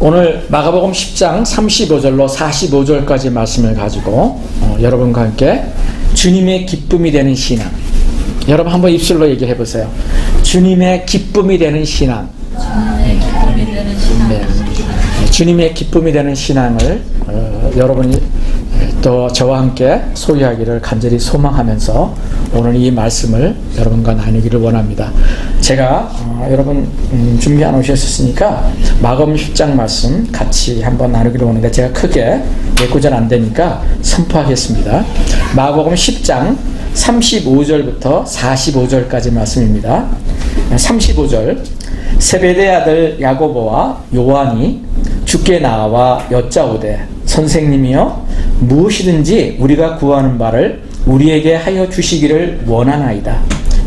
오늘 마가복음 10장 35절로 45절까지 말씀을 가지고 여러분과 함께 주님의 기쁨이 되는 신앙, 여러분 한번 입술로 얘기해 보세요. 주님의 기쁨이 되는 신앙. 네. 주님의 기쁨이 되는 신앙을 여러분이 또 저와 함께 소유하기를 간절히 소망하면서 오늘 이 말씀을 여러분과 나누기를 원합니다. 제가 여러분 준비 안 오셨으니까 마가복음 10장 말씀 같이 한번 나누기를 원하는데 제가 크게 몇 구절 안 되니까 선포하겠습니다. 마가복음 10장 35절부터 45절까지 말씀입니다. 35절, 세베대 아들 야고보와 요한이 주께 나와 여짜오되 선생님이여 무엇이든지 우리가 구하는 바를 우리에게 하여 주시기를 원하나이다.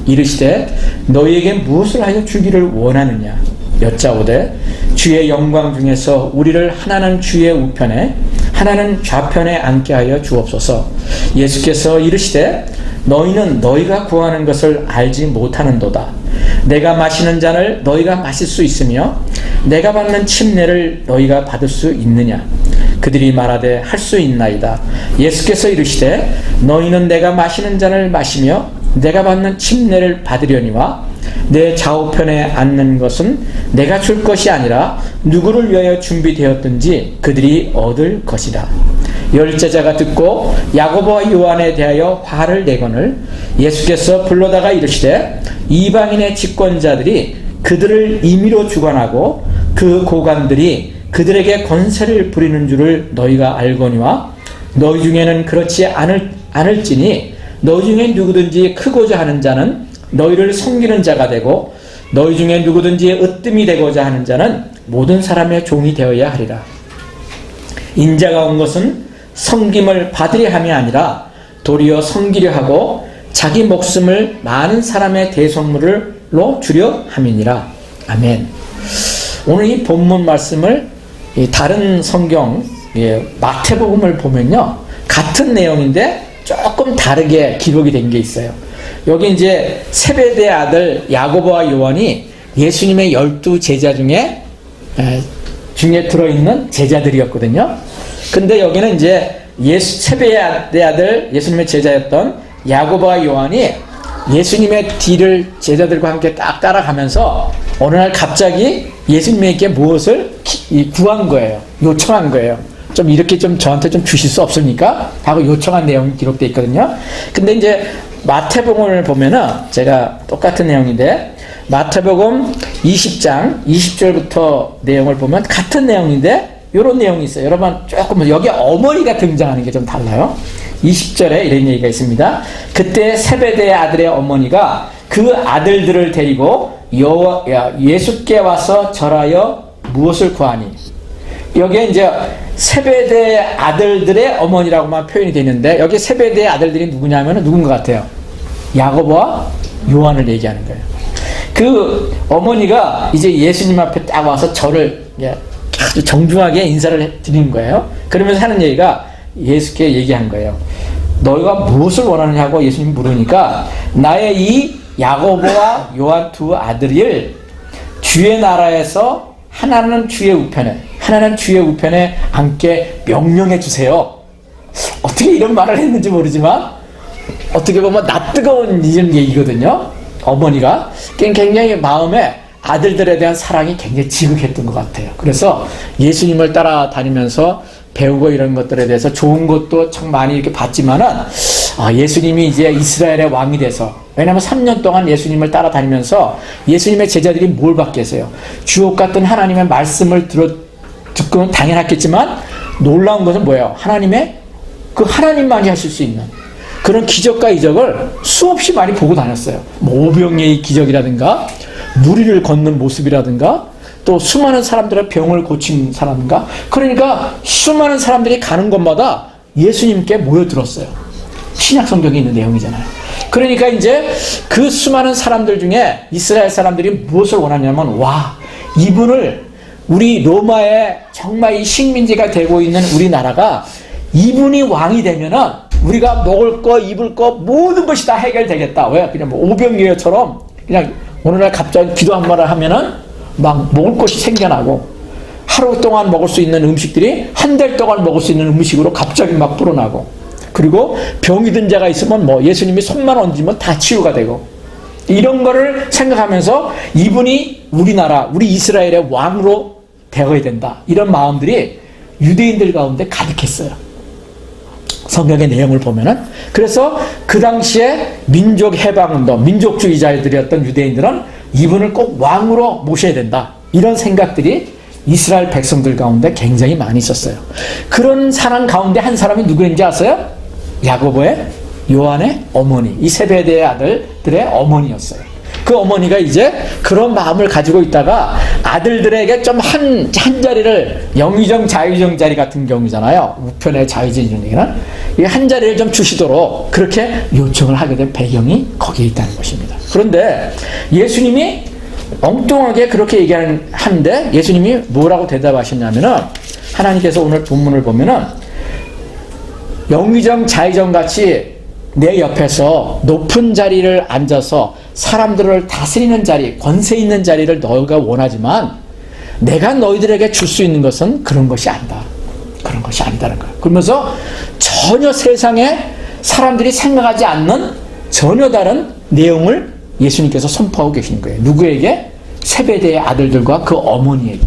이르시되 너희에게 무엇을 하여 주기를 원하느냐. 여짜오되 주의 영광 중에서 우리를 하나는 주의 우편에 하나는 좌편에 앉게 하여 주옵소서. 예수께서 이르시되 너희는 너희가 구하는 것을 알지 못하는도다. 내가 마시는 잔을 너희가 마실 수 있으며 내가 받는 침례를 너희가 받을 수 있느냐. 그들이 말하되 할 수 있나이다. 예수께서 이르시되 너희는 내가 마시는 잔을 마시며 내가 받는 침례를 받으려니와 내 좌우편에 앉는 것은 내가 줄 것이 아니라 누구를 위하여 준비되었든지 그들이 얻을 것이다. 열 제자가 듣고 야고보와 요한에 대하여 화를 내거늘 예수께서 불러다가 이르시되 이방인의 집권자들이 그들을 임의로 주관하고 그 고관들이 그들에게 권세를 부리는 줄을 너희가 알거니와 너희 중에는 그렇지 않을지니 너희 중에 누구든지 크고자 하는 자는 너희를 섬기는 자가 되고 너희 중에 누구든지 으뜸이 되고자 하는 자는 모든 사람의 종이 되어야 하리라. 인자가 온 것은 섬김을 받으려 함이 아니라 도리어 섬기려 하고 자기 목숨을 많은 사람의 대속물로 주려 함이니라. 아멘. 오늘 이 본문 말씀을 다른 성경 마태복음을 보면요 같은 내용인데 조금 다르게 기록이 된 게 있어요. 여기 이제 세베대 아들 야고보와 요한이 예수님의 12 제자 중에 들어있는 제자들이었거든요. 근데 여기는 이제 세베대 아들 예수님의 제자였던 야고보와 요한이 예수님의 뒤를 제자들과 함께 딱 따라가면서 어느 날 갑자기 예수님에게 무엇을 구한 거예요. 요청한 거예요. 좀 이렇게 좀 저한테 좀 주실 수 없습니까? 하고 요청한 내용이 기록되어 있거든요. 근데 이제 마태복음을 보면은 제가 똑같은 내용인데 마태복음 20장 20절부터 내용을 보면 같은 내용인데 이런 내용이 있어요. 여러분 조금 여기 어머니가 등장하는 게 좀 달라요. 20절에 이런 얘기가 있습니다. 그때 세베대의 아들의 어머니가 그 아들들을 데리고 예수께 와서 절하여 무엇을 구하니. 여기에 이제 세베대 아들들의 어머니라고만 표현이 되어 있는데 여기 세베대의 아들들이 누구냐면 누군 것 같아요? 야고보와 요한을 얘기하는 거예요. 그 어머니가 이제 예수님 앞에 딱 와서 절을 아주 정중하게 인사를 드리는 거예요. 그러면서 하는 얘기가 예수께 얘기한 거예요. 너희가 무엇을 원하느냐고 예수님이 물으니까 나의 이 야고보와 요한 두 아들을 주의 나라에서 하나는 주의 우편에 앉게 명령해 주세요. 어떻게 이런 말을 했는지 모르지만 어떻게 보면 낯뜨거운 이런 얘기거든요. 어머니가 굉장히 마음에 아들들에 대한 사랑이 굉장히 지극했던 것 같아요. 그래서 예수님을 따라다니면서 배우고 이런 것들에 대해서 좋은 것도 참 많이 이렇게 봤지만은 예수님이 이제 이스라엘의 왕이 돼서, 왜냐하면 3년 동안 예수님을 따라다니면서 예수님의 제자들이 뭘 받겠어요? 주옥 같은 하나님의 말씀을 듣고는 당연했겠지만 놀라운 것은 뭐예요? 하나님만이 하실 수 있는 그런 기적과 이적을 수없이 많이 보고 다녔어요. 뭐 오병이의 기적이라든가 무리를 걷는 모습이라든가 또 수많은 사람들의 병을 고친 사람인가. 그러니까 수많은 사람들이 가는 곳마다 예수님께 모여들었어요. 신약 성경에 있는 내용이잖아요. 그러니까 이제 그 수많은 사람들 중에 이스라엘 사람들이 무엇을 원하냐면 이분을 우리 로마의 정말 이 식민지가 되고 있는 우리나라가 이분이 왕이 되면은 우리가 먹을 거 입을 거 모든 것이 다 해결되겠다. 왜? 그냥 뭐 오병이어처럼 그냥 오늘날 갑자기 기도 한 번을 하면은 막 먹을 것이 생겨나고 하루 동안 먹을 수 있는 음식들이 한 달 동안 먹을 수 있는 음식으로 갑자기 막 불어나고, 그리고 병이 든 자가 있으면 뭐 예수님이 손만 얹으면 다 치유가 되고, 이런 거를 생각하면서 이분이 우리나라, 우리 이스라엘의 왕으로 되어야 된다, 이런 마음들이 유대인들 가운데 가득했어요. 성경의 내용을 보면은. 그래서 그 당시에 민족 해방운동, 민족주의자들이었던 유대인들은 이분을 꼭 왕으로 모셔야 된다, 이런 생각들이 이스라엘 백성들 가운데 굉장히 많이 있었어요. 그런 사람 가운데 한 사람이 누구인지 아세요? 야고보의, 요한의 어머니, 이 세베대의 아들들의 어머니였어요. 그 어머니가 이제 그런 마음을 가지고 있다가 아들들에게 좀 한 자리를, 영의정 자의정 자리 같은 경우잖아요, 우편의 자의정 얘기는, 이 한 자리를 좀 주시도록 그렇게 요청을 하게 된 배경이 거기에 있다는 것입니다. 그런데 예수님이 엉뚱하게 그렇게 얘기하는데 예수님이 뭐라고 대답하셨냐면은, 하나님께서 오늘 본문을 보면은 영의정 자의정 같이 내 옆에서 높은 자리를 앉아서 사람들을 다스리는 자리, 권세 있는 자리를 너희가 원하지만 내가 너희들에게 줄 수 있는 것은 그런 것이 아니다. 그런 것이 아니다는 거예요. 그러면서 전혀 세상에 사람들이 생각하지 않는 전혀 다른 내용을 예수님께서 선포하고 계시는 거예요. 누구에게? 세베대의 아들들과 그 어머니에게.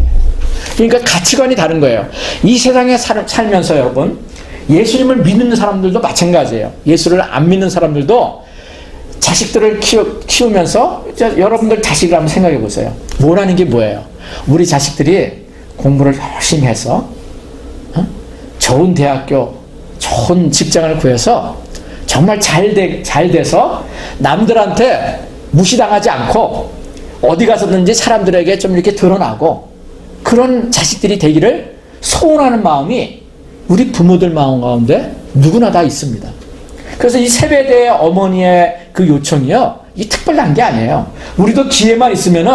그러니까 가치관이 다른 거예요. 이 세상에 살면서 여러분, 예수님을 믿는 사람들도 마찬가지예요. 예수를 안 믿는 사람들도 자식들을 키우면서, 여러분들 자식을 한번 생각해 보세요. 원하는 게 뭐예요? 우리 자식들이 공부를 열심히 해서 좋은 대학교, 좋은 직장을 구해서 정말 잘 돼서 남들한테 무시당하지 않고 어디 가서든지 사람들에게 좀 이렇게 드러나고, 그런 자식들이 되기를 소원하는 마음이 우리 부모들 마음 가운데 누구나 다 있습니다. 그래서 이 세베대의 어머니의 그 요청이요, 이 특별한 게 아니에요. 우리도 기회만 있으면은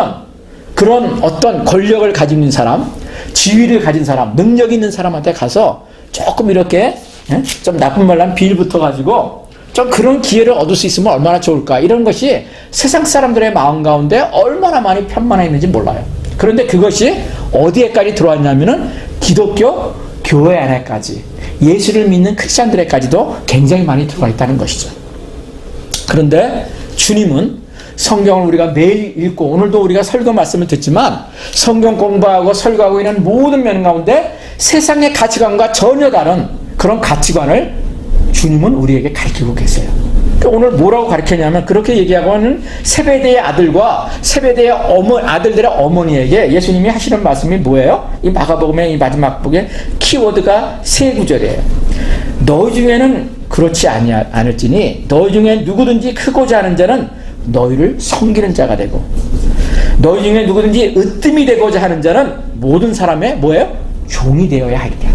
그런 어떤 권력을 가지고 있는 사람, 지위를 가진 사람, 능력 있는 사람한테 가서 조금 이렇게 좀 나쁜 말로 한 비일 붙어가지고 좀 그런 기회를 얻을 수 있으면 얼마나 좋을까, 이런 것이 세상 사람들의 마음 가운데 얼마나 많이 편만해 있는지 몰라요. 그런데 그것이 어디에까지 들어왔냐면은 기독교 교회 안에까지, 예수를 믿는 크리스찬들에까지도 굉장히 많이 들어와 있다는 것이죠. 그런데 주님은 성경을 우리가 매일 읽고, 오늘도 우리가 설교 말씀을 듣지만 성경 공부하고 설교하고 있는 모든 면 가운데 세상의 가치관과 전혀 다른 그런 가치관을 주님은 우리에게 가르치고 계세요. 오늘 뭐라고 가르쳤냐면, 그렇게 얘기하고 하는 세베대의 아들과 세베대의 아들들의 어머니에게 예수님이 하시는 말씀이 뭐예요? 이 마가복음의 이 마지막 복의 키워드가 세 구절이에요. 너희 중에는 그렇지 않을지니 너희 중에 누구든지 크고자 하는 자는 너희를 섬기는 자가 되고, 너희 중에 누구든지 으뜸이 되고자 하는 자는 모든 사람의 뭐예요? 종이 되어야 하리라.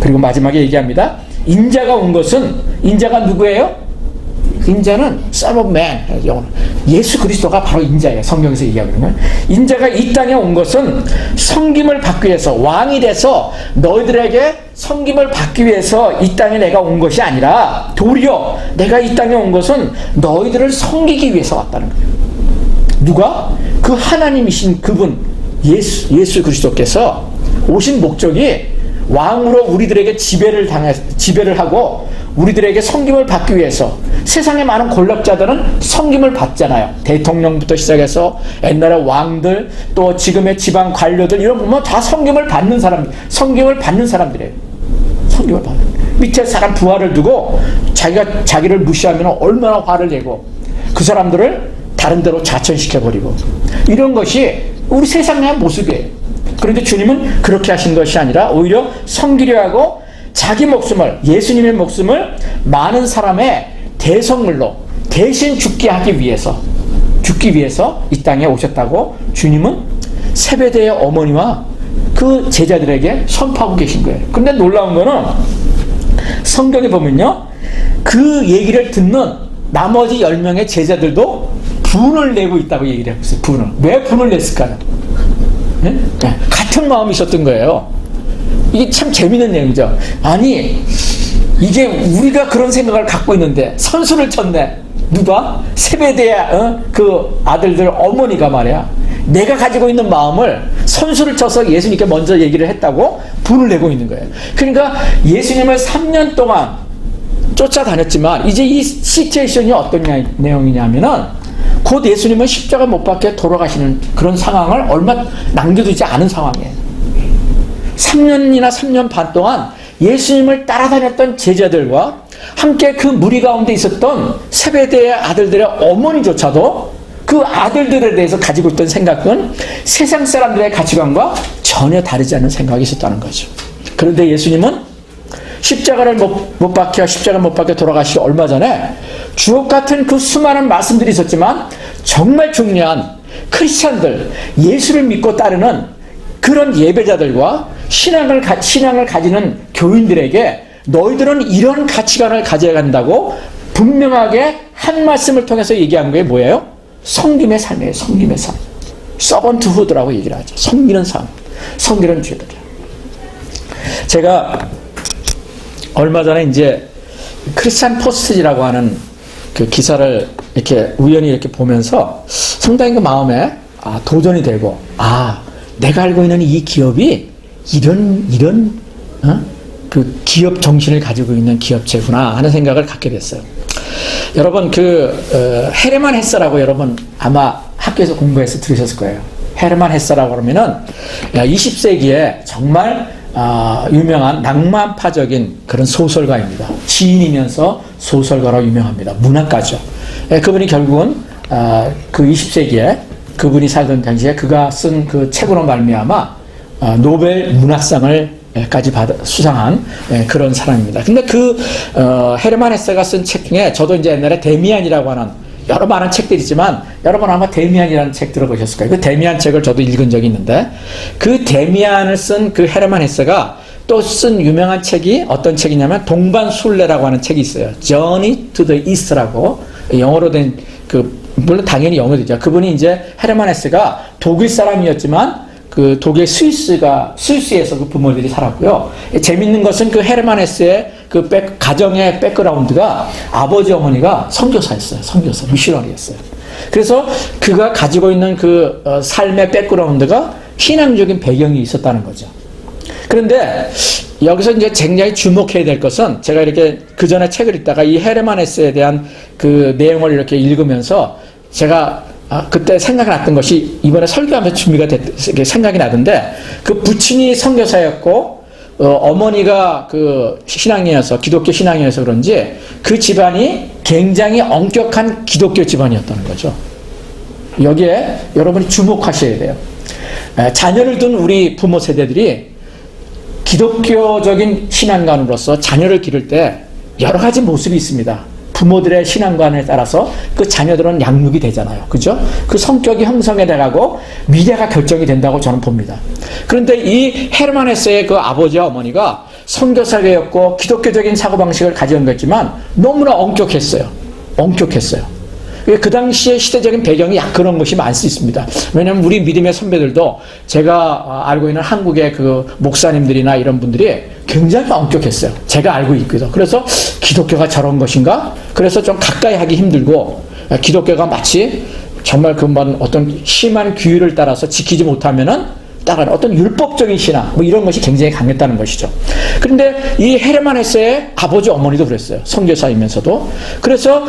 그리고 마지막에 얘기합니다. 인자가 온 것은, 인자가 누구예요? 인자는 Son of Man, 예수 그리스도가 바로 인자예요. 성경에서 얘기하고 있는 거예요. 인자가 이 땅에 온 것은 섬김을 받기 위해서, 왕이 돼서 너희들에게 섬김을 받기 위해서 이 땅에 내가 온 것이 아니라, 도리어 내가 이 땅에 온 것은 너희들을 섬기기 위해서 왔다는 거예요. 누가? 그 하나님이신 그분 예수 그리스도께서 오신 목적이 왕으로 우리들에게 지배를 하고 우리들에게 섬김을 받기 위해서. 세상의 많은 권력자들은 섬김을 받잖아요. 대통령부터 시작해서 옛날의 왕들, 또 지금의 지방 관료들, 이런 보면 다 섬김을 받는 사람들이에요. 섬김을 받는. 밑에 사람 부하를 두고 자기를 무시하면 얼마나 화를 내고 그 사람들을 다른 데로 자천시켜버리고, 이런 것이 우리 세상의 모습이에요. 그런데 주님은 그렇게 하신 것이 아니라 오히려 섬기려 하고 자기 목숨을, 예수님의 목숨을 많은 사람의 대성물로 대신 죽기 위해서 이 땅에 오셨다고 주님은 세베대의 어머니와 그 제자들에게 선포하고 계신 거예요. 근데 놀라운 거는 성경에 보면요, 그 얘기를 듣는 나머지 10명의 제자들도 분을 내고 있다고 얘기를 하고 있어요. 분을. 왜 분을 냈을까요? 네? 같은 마음이 있었던 거예요. 이게 참 재밌는 내용이죠. 아니, 이게 우리가 그런 생각을 갖고 있는데 선수를 쳤네. 누가? 세베대의 그 아들들 어머니가 말이야. 내가 가지고 있는 마음을 선수를 쳐서 예수님께 먼저 얘기를 했다고 분을 내고 있는 거예요. 그러니까 예수님을 3년 동안 쫓아다녔지만 이제 이 시츄에이션이 어떤 내용이냐면은 곧 예수님은 십자가 못 박혀 돌아가시는 그런 상황을 얼마 남겨두지 않은 상황이에요. 3년이나 3년 반 동안 예수님을 따라다녔던 제자들과 함께 그 무리 가운데 있었던 세베대의 아들들의 어머니조차도 그 아들들에 대해서 가지고 있던 생각은 세상 사람들의 가치관과 전혀 다르지 않은 생각이 있었다는 거죠. 그런데 예수님은 십자가를 못 박혀 돌아가시기 얼마 전에 주옥 같은 그 수많은 말씀들이 있었지만 정말 중요한 크리스찬들, 예수를 믿고 따르는 그런 예배자들과 신앙을 가지는 교인들에게 너희들은 이런 가치관을 가져야 한다고 분명하게 한 말씀을 통해서 얘기한 게 뭐예요? 섬김의 삶이에요. 섬김의 삶. 서번트후드라고 얘기를 하죠. 섬기는 삶. 섬기는 죄들. 제가 얼마 전에 이제 크리스찬 포스트지라고 하는 그 기사를 이렇게 우연히 이렇게 보면서 상당히 그 마음에 도전이 되고, 내가 알고 있는 이 기업이 이런 그 기업 정신을 가지고 있는 기업체구나 하는 생각을 갖게 됐어요. 여러분 헤르만 헤세라고 여러분 아마 학교에서 공부해서 들으셨을 거예요. 헤르만 헤세라고 그러면은 20세기에 정말 유명한 낭만파적인 그런 소설가입니다. 시인이면서 소설가로 유명합니다. 문학가죠. 그분이 결국은 그 20세기에 그분이 살던 당시에 그가 쓴 그 책으로 말미암아 노벨 문학상을 까지 수상한 그런 사람입니다. 근데 헤르만 헤세가 쓴 책 중에 저도 이제 옛날에 데미안이라고 하는 여러 많은 책들이 있지만 여러분 아마 데미안이라는 책 들어보셨을 거예요. 그 데미안 책을 저도 읽은 적이 있는데 그 데미안을 쓴 그 헤르만 헤세가 또 쓴 유명한 책이 어떤 책이냐면 동반순례라고 하는 책이 있어요. Journey to the East라고 영어로 된 물론 당연히 영어죠. 그분이 이제 헤르만 헤세가 독일 사람이었지만 그 독일 스위스에서 그 부모들이 살았고요. 재밌는 것은 그 헤르만 헤세의 그 가정의 백그라운드가 아버지 어머니가 선교사였어요. 선교사, 미셔너리였어요. 그래서 그가 가지고 있는 그 삶의 백그라운드가 신앙적인 배경이 있었다는 거죠. 그런데 여기서 이제 굉장히 주목해야 될 것은 제가 이렇게 그 전에 책을 읽다가 이 헤르만 헤세에 대한 그 내용을 이렇게 읽으면서 제가 그때 생각이 났던 것이 이번에 설교하면서 생각이 나던데 그 부친이 선교사였고 어머니가 그 신앙인이어서 기독교 신앙인이어서 그런지 그 집안이 굉장히 엄격한 기독교 집안이었다는 거죠. 여기에 여러분이 주목하셔야 돼요. 자녀를 둔 우리 부모 세대들이 기독교적인 신앙관으로서 자녀를 기를 때 여러 가지 모습이 있습니다. 부모들의 신앙관에 따라서 그 자녀들은 양육이 되잖아요. 그죠? 그 성격이 형성해 나가고 미래가 결정이 된다고 저는 봅니다. 그런데 이 헤르만 헤세의 그 아버지와 어머니가 선교사였고 기독교적인 사고방식을 가지고 있지만 너무나 엄격했어요. 그 당시의 시대적인 배경이 그런 것이 많을 수 있습니다. 왜냐하면 우리 믿음의 선배들도 제가 알고 있는 한국의 그 목사님들이나 이런 분들이 굉장히 엄격했어요. 제가 알고 있기도. 그래서 기독교가 저런 것인가? 그래서 좀 가까이 하기 힘들고 기독교가 마치 정말 어떤 심한 규율을 따라서 지키지 못하면은 따라는 어떤 율법적인 신앙 이런 것이 굉장히 강했다는 것이죠. 그런데 이 헤르만 헤세의 아버지 어머니도 그랬어요. 선교사이면서도. 그래서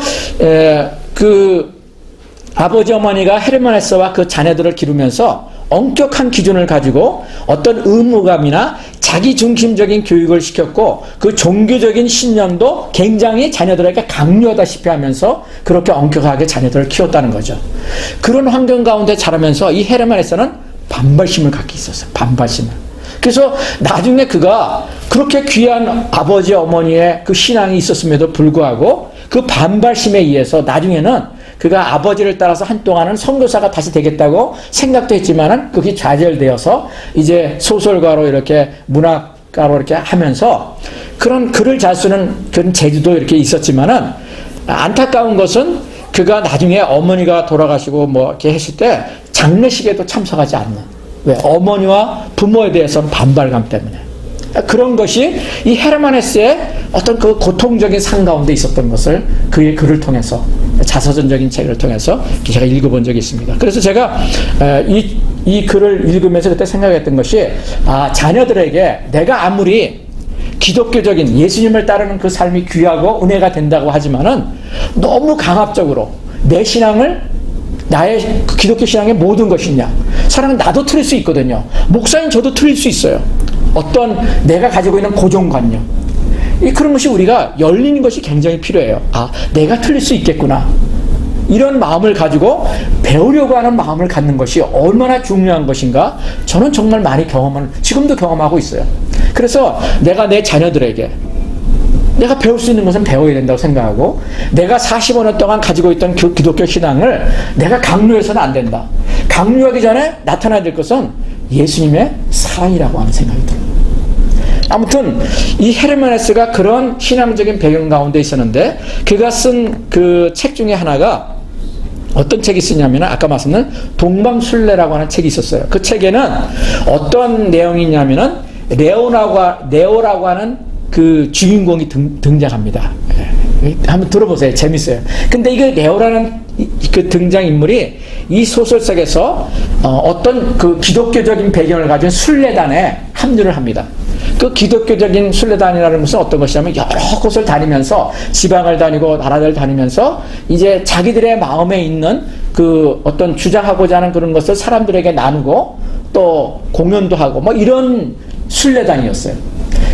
그 아버지 어머니가 헤르만 헤세와 그 자녀들을 기르면서 엄격한 기준을 가지고 어떤 의무감이나 자기 중심적인 교육을 시켰고 그 종교적인 신념도 굉장히 자녀들에게 강요하다시피 하면서 그렇게 엄격하게 자녀들을 키웠다는 거죠. 그런 환경 가운데 자라면서 이 헤르만 헤세는 반발심을 갖게 있었어요. 반발심을. 그래서 나중에 그가 그렇게 귀한 아버지 어머니의 그 신앙이 있었음에도 불구하고 그 반발심에 의해서 나중에는 그가 아버지를 따라서 한동안은 선교사가 다시 되겠다고 생각도 했지만은 그게 좌절되어서 이제 소설가로 이렇게 문학가로 이렇게 하면서 그런 글을 잘 쓰는 그런 재주도 이렇게 있었지만은 안타까운 것은 그가 나중에 어머니가 돌아가시고 이렇게 했을 때 장례식에도 참석하지 않는. 왜? 어머니와 부모에 대해서는 반발감 때문에. 그런 것이 이 헤르만헤스의 어떤 그 고통적인 삶 가운데 있었던 것을 그의 글을 통해서, 자서전적인 책을 통해서 제가 읽어본 적이 있습니다. 그래서 제가 이 글을 읽으면서 그때 생각했던 것이, 자녀들에게 내가 아무리 기독교적인 예수님을 따르는 그 삶이 귀하고 은혜가 된다고 하지만은 너무 강압적으로 내 신앙을, 나의 기독교 신앙의 모든 것이냐, 사랑은 나도 틀릴 수 있거든요. 목사님 저도 틀릴 수 있어요. 어떤 내가 가지고 있는 고정관념, 그런 것이 우리가 열리는 것이 굉장히 필요해요. 내가 틀릴 수 있겠구나, 이런 마음을 가지고 배우려고 하는 마음을 갖는 것이 얼마나 중요한 것인가, 저는 정말 많이 지금도 경험하고 있어요. 그래서 내가 내 자녀들에게 내가 배울 수 있는 것은 배워야 된다고 생각하고, 내가 45년 동안 가지고 있던 기독교 신앙을 내가 강요해서는 안 된다. 강요하기 전에 나타나야 될 것은 예수님의 사랑이라고 하는 생각이 들어요. 아무튼 이 헤르만헤스가 그런 신앙적인 배경 가운데 있었는데, 그가 쓴 그 책 중에 하나가 어떤 책이 쓰냐면, 아까 말씀드린 동방순례라고 하는 책이 있었어요. 그 책에는 어떤 내용이 있냐면은 레오라고 하는 그 주인공이 등장합니다. 한번 들어보세요. 재밌어요. 근데 이거 레오라는 그 등장인물이 이 소설 속에서 어떤 그 기독교적인 배경을 가진 순례단에 합류를 합니다. 그 기독교적인 순례단이라는 것은 어떤 것이냐면, 여러 곳을 다니면서, 지방을 다니고 나라를 다니면서 이제 자기들의 마음에 있는 그 어떤 주장하고자 하는 그런 것을 사람들에게 나누고 또 공연도 하고 뭐 이런 순례단이었어요.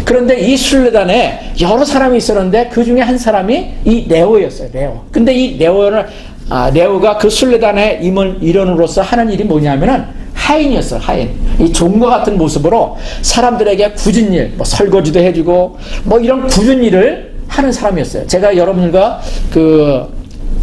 그런데 이 순례단에 여러 사람이 있었는데 그 중에 한 사람이 이 레오였어요. 레오. 근데 이 레오가 그 순례단의 일원으로서 하는 일이 뭐냐면은 하인이었어요. 하인. 이 종과 같은 모습으로 사람들에게 굳은 일, 뭐 설거지도 해주고 뭐 이런 굳은 일을 하는 사람이었어요. 제가 여러분과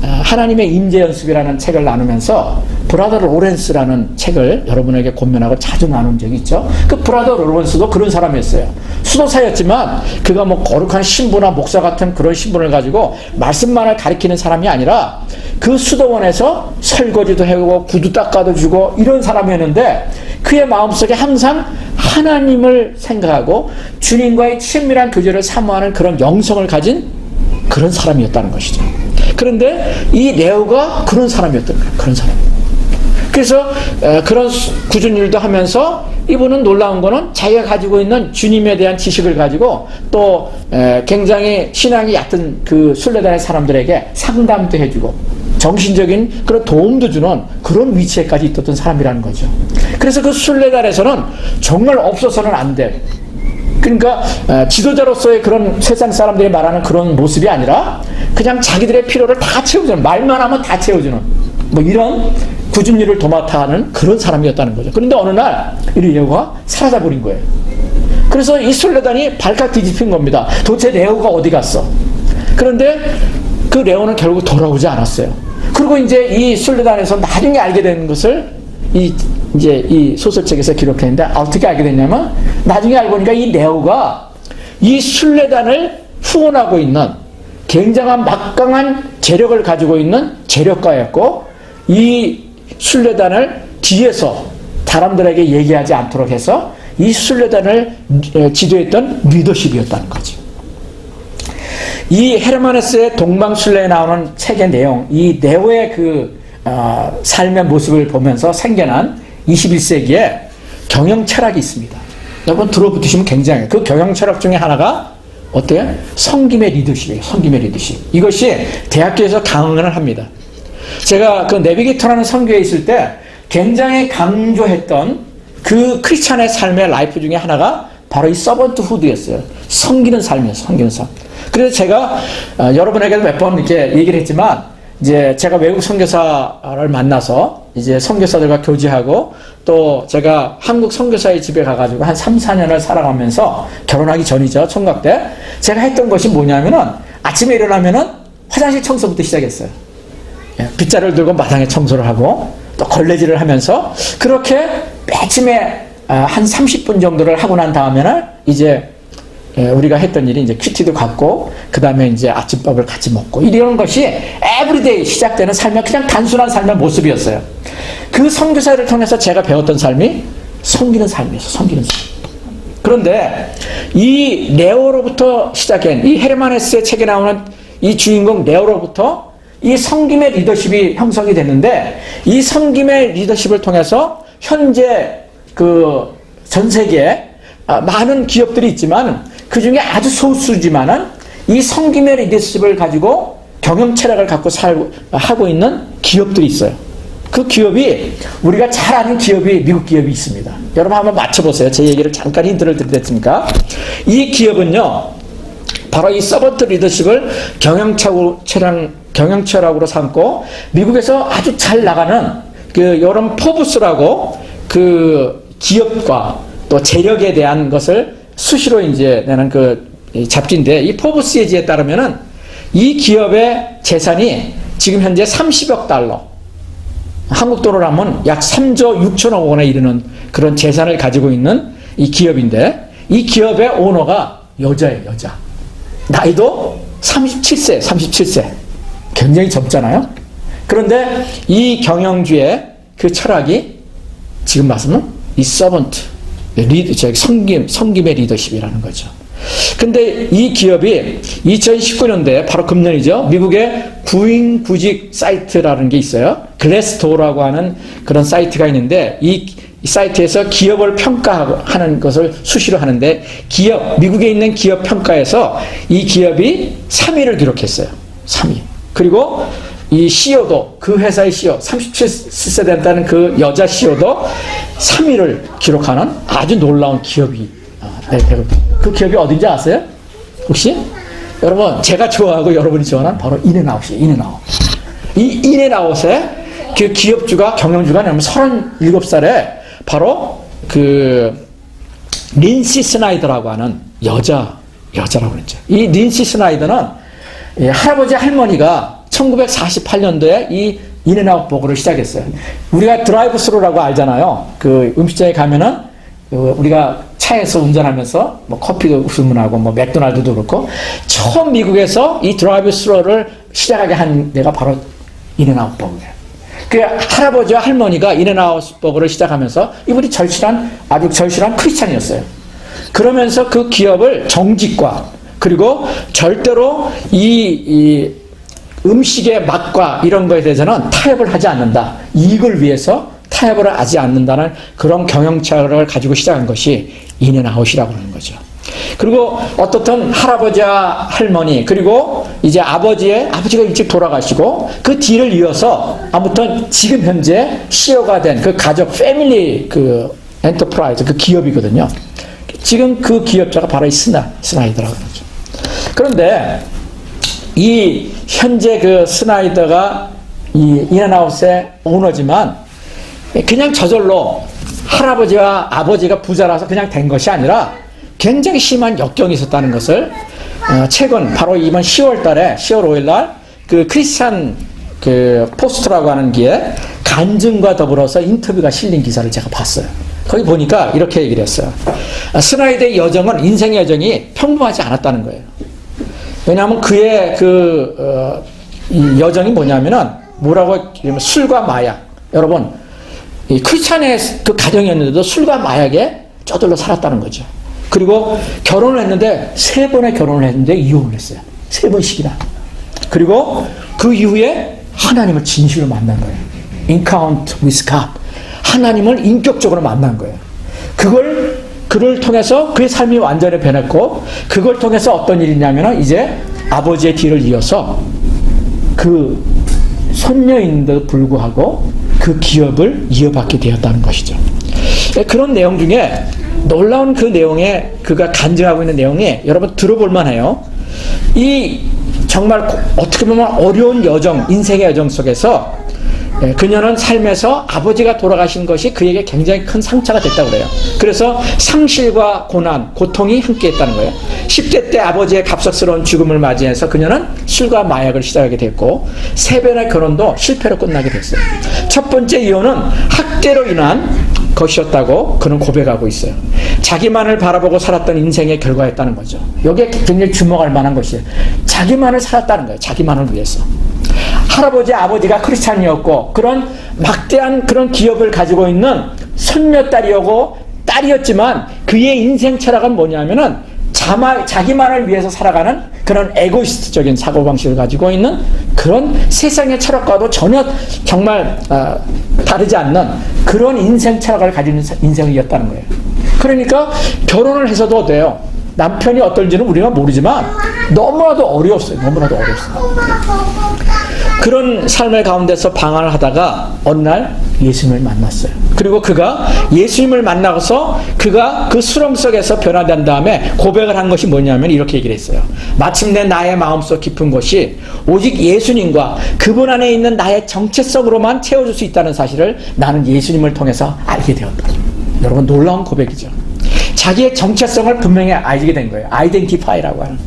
하나님의 임재연습이라는 책을 나누면서 브라더 로렌스라는 책을 여러분에게 권면하고 자주 나눈 적이 있죠. 그 브라더 로렌스도 그런 사람이었어요. 수도사였지만 그가 뭐 거룩한 신부나 목사 같은 그런 신분을 가지고 말씀만을 가리키는 사람이 아니라 그 수도원에서 설거지도 해오고 구두 닦아도 주고 이런 사람이었는데, 그의 마음속에 항상 하나님을 생각하고 주님과의 친밀한 교제를 사모하는 그런 영성을 가진 그런 사람이었다는 것이죠. 그런데 이 레오가 그런 사람이었던 거예요. 그런 사람. 그래서 그런 굳은 일도 하면서 이분은 놀라운 거는 자기가 가지고 있는 주님에 대한 지식을 가지고 또 굉장히 신앙이 얕은 그 순례단의 사람들에게 상담도 해주고 정신적인 그런 도움도 주는 그런 위치에까지 있었던 사람이라는 거죠. 그래서 그 순례단에서는 정말 없어서는 안 돼. 그러니까 지도자로서의 그런 세상 사람들이 말하는 그런 모습이 아니라 그냥 자기들의 필요를 다 채워주는, 말만 하면 다 채워주는 뭐 이런 굳은 일을 도맡아 하는 그런 사람이었다는 거죠. 그런데 어느 날 이 레오가 사라져버린 거예요. 그래서 이 순례단이 발칵 뒤집힌 겁니다. 도대체 레오가 어디 갔어? 그런데 그 레오는 결국 돌아오지 않았어요. 그리고 이제 이 순례단에서 나중에 알게 된 것을 이제 이 소설책에서 기록했는데, 어떻게 알게 됐냐면, 나중에 알고 보니까 이 레오가 이 순례단을 후원하고 있는 굉장한 막강한 재력을 가지고 있는 재력가였고, 이 순례단을 뒤에서 사람들에게 얘기하지 않도록 해서 이 순례단을 지도했던 리더십이었다는 거죠. 이 헤르만헤스의 동방순례에 나오는 책의 내용, 이 레오의 그 삶의 모습을 보면서 생겨난 21세기에 경영 철학이 있습니다. 여러분 들어보시면 굉장해요. 그 경영 철학 중에 하나가 어때요? 섬김의 리더십이에요. 섬김의 리더십. 이것이 대학교에서 강연을 합니다. 제가 그 내비게이터라는 선교에 있을 때 굉장히 강조했던 그 크리스찬의 삶의 라이프 중에 하나가 바로 이 서번트 후드였어요. 섬기는 삶이었어요. 섬기는 삶. 그래서 제가 여러분에게도 몇 번 이렇게 얘기를 했지만, 이제 제가 외국 선교사를 만나서 이제 선교사들과 교제하고, 또 제가 한국 선교사의 집에 가가지고 한 3, 4년을 살아가면서, 결혼하기 전이죠. 총각 때 제가 했던 것이 뭐냐면은 아침에 일어나면은 화장실 청소부터 시작했어요. 빗자루를 들고 마당에 청소를 하고 또 걸레질을 하면서 그렇게 아침에 한 30분 정도를 하고 난 다음에는 이제 우리가 했던 일이 이제 큐티도 갖고 그 다음에 이제 아침밥을 같이 먹고 이런 것이 에브리데이 시작되는 삶의 그냥 단순한 삶의 모습이었어요. 그 선교사를 통해서 제가 배웠던 삶이 섬기는 삶이었어요. 섬기는 삶. 그런데 이 레오로부터 시작한 이 헤르만 헤세의 책에 나오는 이 주인공 레오로부터 이 섬김의 리더십이 형성이 됐는데, 이 섬김의 리더십을 통해서 현재 그 전 세계에 많은 기업들이 있지만 그 중에 아주 소수지만은 이 섬김의 리더십을 가지고 경영 철학을 갖고 하고 있는 기업들이 있어요. 그 기업이, 우리가 잘 아는 기업이 미국 기업이 있습니다. 여러분 한번 맞춰보세요. 제 얘기를 잠깐 힌트를 드렸으니까. 이 기업은요, 바로 이 서번트 리더십을 경영 철학으로 삼고 미국에서 아주 잘 나가는 그 여름 포브스라고 그 기업과 또 재력에 대한 것을 수시로 이제 내는 그 잡지인데, 이 포브스의 지에 따르면은 이 기업의 재산이 지금 현재 30억 달러, 한국 돈으로 하면 약 3조 6천억 원에 이르는 그런 재산을 가지고 있는 이 기업인데, 이 기업의 오너가 여자예요, 여자. 나이도 37세. 굉장히 젊잖아요. 그런데 이 경영주의 그 철학이 지금 말씀은 이 서번트, 섬김의 리더십이라는 거죠. 근데 이 기업이 2019년도에 바로 금년이죠. 미국의 구직 사이트라는 게 있어요. 글래스도어라고 하는 그런 사이트가 있는데, 이 사이트에서 기업을 평가하는 것을 수시로 하는데, 미국에 있는 기업 평가에서 이 기업이 3위를 기록했어요. 3위. 그리고 이 CEO도, 그 회사의 CEO, 37세 된다는 그 여자 CEO도 3위를 기록하는 아주 놀라운 기업이, 그 기업이 어딘지 아세요? 혹시? 여러분, 제가 좋아하고 여러분이 좋아하는 바로 인앤아웃이에요. 인앤아웃. 이 인앤아웃의 그 기업주가, 경영주가 37살에 바로 그 린시 스나이더라고 하는 여자라고 그랬죠. 이 린시 스나이더는 할아버지 할머니가 1948년도에 이 인앤아웃 버거를 시작했어요. 우리가 드라이브 스루라고 알잖아요. 그 음식점에 가면은 우리가 차에서 운전하면서 뭐 커피도 주문하고 뭐 맥도날드도 그렇고, 처음 미국에서 이 드라이브 스루를 시작하게 한 데가 바로 인앤아웃 버거예요. 그 할아버지와 할머니가 인앤아웃 버거를 시작하면서 이분이 아주 절실한 크리스찬이었어요. 그러면서 그 기업을 정직과, 그리고 절대로 이 음식의 맛과 이런 거에 대해서는 타협을 하지 않는다. 이익을 위해서 타협을 하지 않는다는 그런 경영철학을 가지고 시작한 것이 인앤아웃이라고 하는 거죠. 그리고 어떻든 할아버지와 할머니, 그리고 이제 아버지가 일찍 돌아가시고 그 뒤를 이어서 아무튼 지금 현재 CEO가 된 그 가족, 패밀리 그 엔터프라이즈, 그 기업이거든요. 지금 그 기업자가 바로 이 스나이더라고 그러죠. 그런데 이 현재 그 스나이더가 이 인앤아웃의 오너지만, 그냥 저절로 할아버지와 아버지가 부자라서 그냥 된 것이 아니라 굉장히 심한 역경이 있었다는 것을 최근 바로 이번 10월 5일 날 그 크리스찬 그 포스트라고 하는 기에 간증과 더불어서 인터뷰가 실린 기사를 제가 봤어요. 거기 보니까 이렇게 얘기를 했어요. 스나이더의 여정은, 인생의 여정이 평범하지 않았다는 거예요. 왜냐하면 그의 이 여정이 뭐냐면은, 술과 마약. 여러분, 이 크리스찬의 그 가정이었는데도 술과 마약에 쩌들러 살았다는 거죠. 그리고 결혼을 했는데, 3번의 결혼을 했는데 이혼을 했어요. 3번씩이나. 그리고 그 이후에 하나님을 진실로 만난 거예요. Encounter with God. 하나님을 인격적으로 만난 거예요. 그를 통해서 그의 삶이 완전히 변했고, 그걸 통해서 어떤 일이 있냐면 이제 아버지의 뒤를 이어서 그 손녀인데도 불구하고 그 기업을 이어받게 되었다는 것이죠. 그런 내용 중에 놀라운 그 내용에, 그가 간증하고 있는 내용에 여러분 들어볼만 해요. 이 정말 어떻게 보면 어려운 여정, 인생의 여정 속에서 그녀는 삶에서 아버지가 돌아가신 것이 그에게 굉장히 큰 상처가 됐다고 그래요. 그래서 상실과 고난, 고통이 함께했다는 거예요. 10대 때 아버지의 갑작스러운 죽음을 맞이해서 그녀는 술과 마약을 시작하게 됐고, 3번의 결혼도 실패로 끝나게 됐어요. 첫 번째 이혼은 학대로 인한 것이었다고 그는 고백하고 있어요. 자기만을 바라보고 살았던 인생의 결과였다는 거죠. 여기에 굉장히 주목할 만한 것이에요. 자기만을 살았다는 거예요. 자기만을 위해서. 할아버지, 아버지가 크리스찬이었고 그런 막대한 그런 기업을 가지고 있는 손녀딸이었고 딸이었지만 그의 인생 철학은 뭐냐면은 자기만을 위해서 살아가는 그런 에고이스트적인 사고방식을 가지고 있는 그런 세상의 철학과도 전혀 정말 다르지 않는 그런 인생 철학을 가지는 인생이었다는 거예요. 그러니까 결혼을 해서도 돼요. 남편이 어떨지는 우리가 모르지만 너무나도 어려웠어요. 너무나도 어려웠어요. 그런 삶의 가운데서 방황을 하다가 어느 날 예수님을 만났어요. 그리고 그가 예수님을 만나서 그가 그 수렁 속에서 변화된 다음에 고백을 한 것이 뭐냐면 이렇게 얘기를 했어요. 마침내 나의 마음속 깊은 곳이 오직 예수님과 그분 안에 있는 나의 정체성으로만 채워줄 수 있다는 사실을 나는 예수님을 통해서 알게 되었다. 여러분, 놀라운 고백이죠. 자기의 정체성을 분명히 알게 된 거예요. 아이덴티파이라고 하는.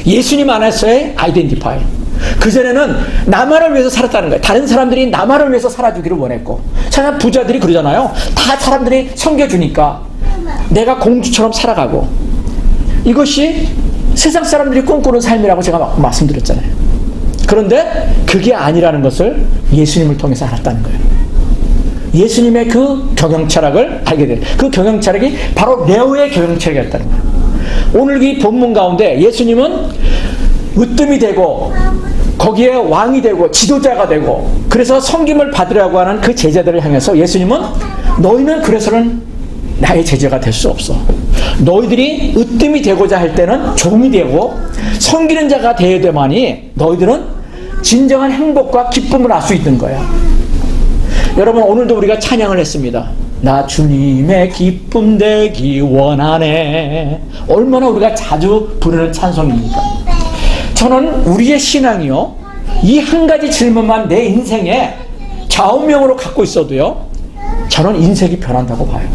예수님 안에서의 아이덴티파이. 그전에는 나만을 위해서 살았다는 거예요. 다른 사람들이 나만을 위해서 살아주기를 원했고, 참 부자들이 그러잖아요. 다 사람들이 섬겨주니까 내가 공주처럼 살아가고, 이것이 세상 사람들이 꿈꾸는 삶이라고 제가 말씀드렸잖아요. 그런데 그게 아니라는 것을 예수님을 통해서 알았다는 거예요. 예수님의 그 경영철학을 알게 돼요. 그 경영철학이 바로 레오의 경영철학이었다는 거예요. 오늘 이 본문 가운데 예수님은 으뜸이 되고 거기에 왕이 되고 지도자가 되고 그래서 섬김을 받으려고 하는 그 제자들을 향해서 예수님은 너희는 그래서는 나의 제자가 될 수 없어. 너희들이 으뜸이 되고자 할 때는 종이 되고 섬기는 자가 되어야 되만이 너희들은 진정한 행복과 기쁨을 알 수 있는 거야. 여러분, 오늘도 우리가 찬양을 했습니다. 나 주님의 기쁨 되기 원하네. 얼마나 우리가 자주 부르는 찬송입니까? 저는 우리의 신앙이요, 이 한 가지 질문만 내 인생에 좌우명으로 갖고 있어도요, 저는 인생이 변한다고 봐요.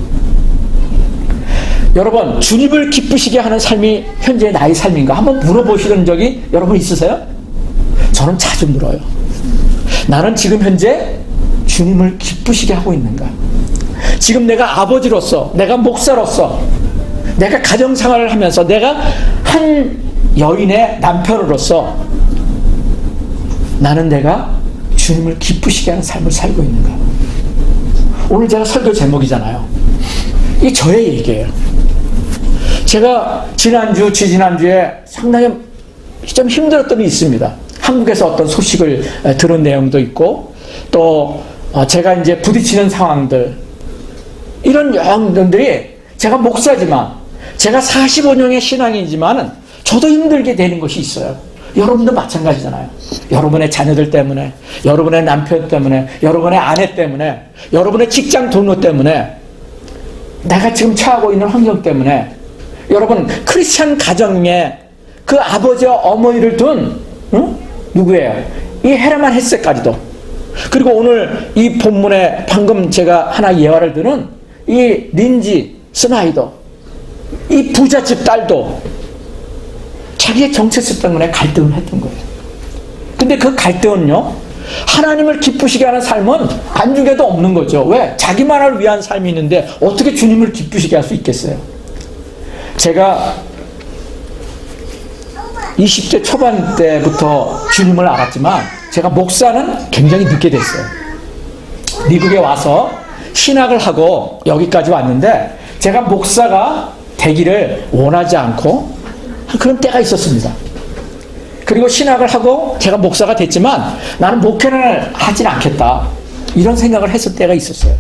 여러분, 주님을 기쁘시게 하는 삶이 현재 나의 삶인가? 한번 물어보시는 적이 여러분 있으세요? 저는 자주 물어요. 나는 지금 현재 주님을 기쁘시게 하고 있는가? 지금 내가 아버지로서, 내가 목사로서, 내가 가정생활을 하면서, 내가 한 여인의 남편으로서 나는 내가 주님을 기쁘시게 하는 삶을 살고 있는가? 오늘 제가 설교 제목이잖아요. 이게 저의 얘기예요. 제가 지난주, 지지난주에 상당히 좀 힘들었던 일이 있습니다. 한국에서 어떤 소식을 들은 내용도 있고, 또 제가 이제 부딪히는 상황들, 이런 영들이 제가 목사지만, 제가 45년의 신앙이지만은 저도 힘들게 되는 것이 있어요. 여러분도 마찬가지잖아요. 여러분의 자녀들 때문에, 여러분의 남편 때문에, 여러분의 아내 때문에, 여러분의 직장 동료 때문에, 내가 지금 처하고 있는 환경 때문에, 여러분 크리스찬 가정에 그 아버지와 어머니를 둔 누구예요? 이 헤르만 헤세까지도, 그리고 오늘 이 본문에 방금 제가 하나 예화를 드는 이 린지 스나이더, 이 부잣집 딸도 자기의 정체성 때문에 갈등을 했던 거예요. 근데 그 갈등은요, 하나님을 기쁘시게 하는 삶은 안중에도 없는 거죠. 왜? 자기만을 위한 삶이 있는데 어떻게 주님을 기쁘시게 할 수 있겠어요? 제가 20대 초반 때부터 주님을 알았지만 제가 목사는 굉장히 늦게 됐어요. 미국에 와서 신학을 하고 여기까지 왔는데 제가 목사가 되기를 원하지 않고 그런 때가 있었습니다. 그리고 신학을 하고 제가 목사가 됐지만 나는 목회를 하진 않겠다, 이런 생각을 했을 때가 있었어요.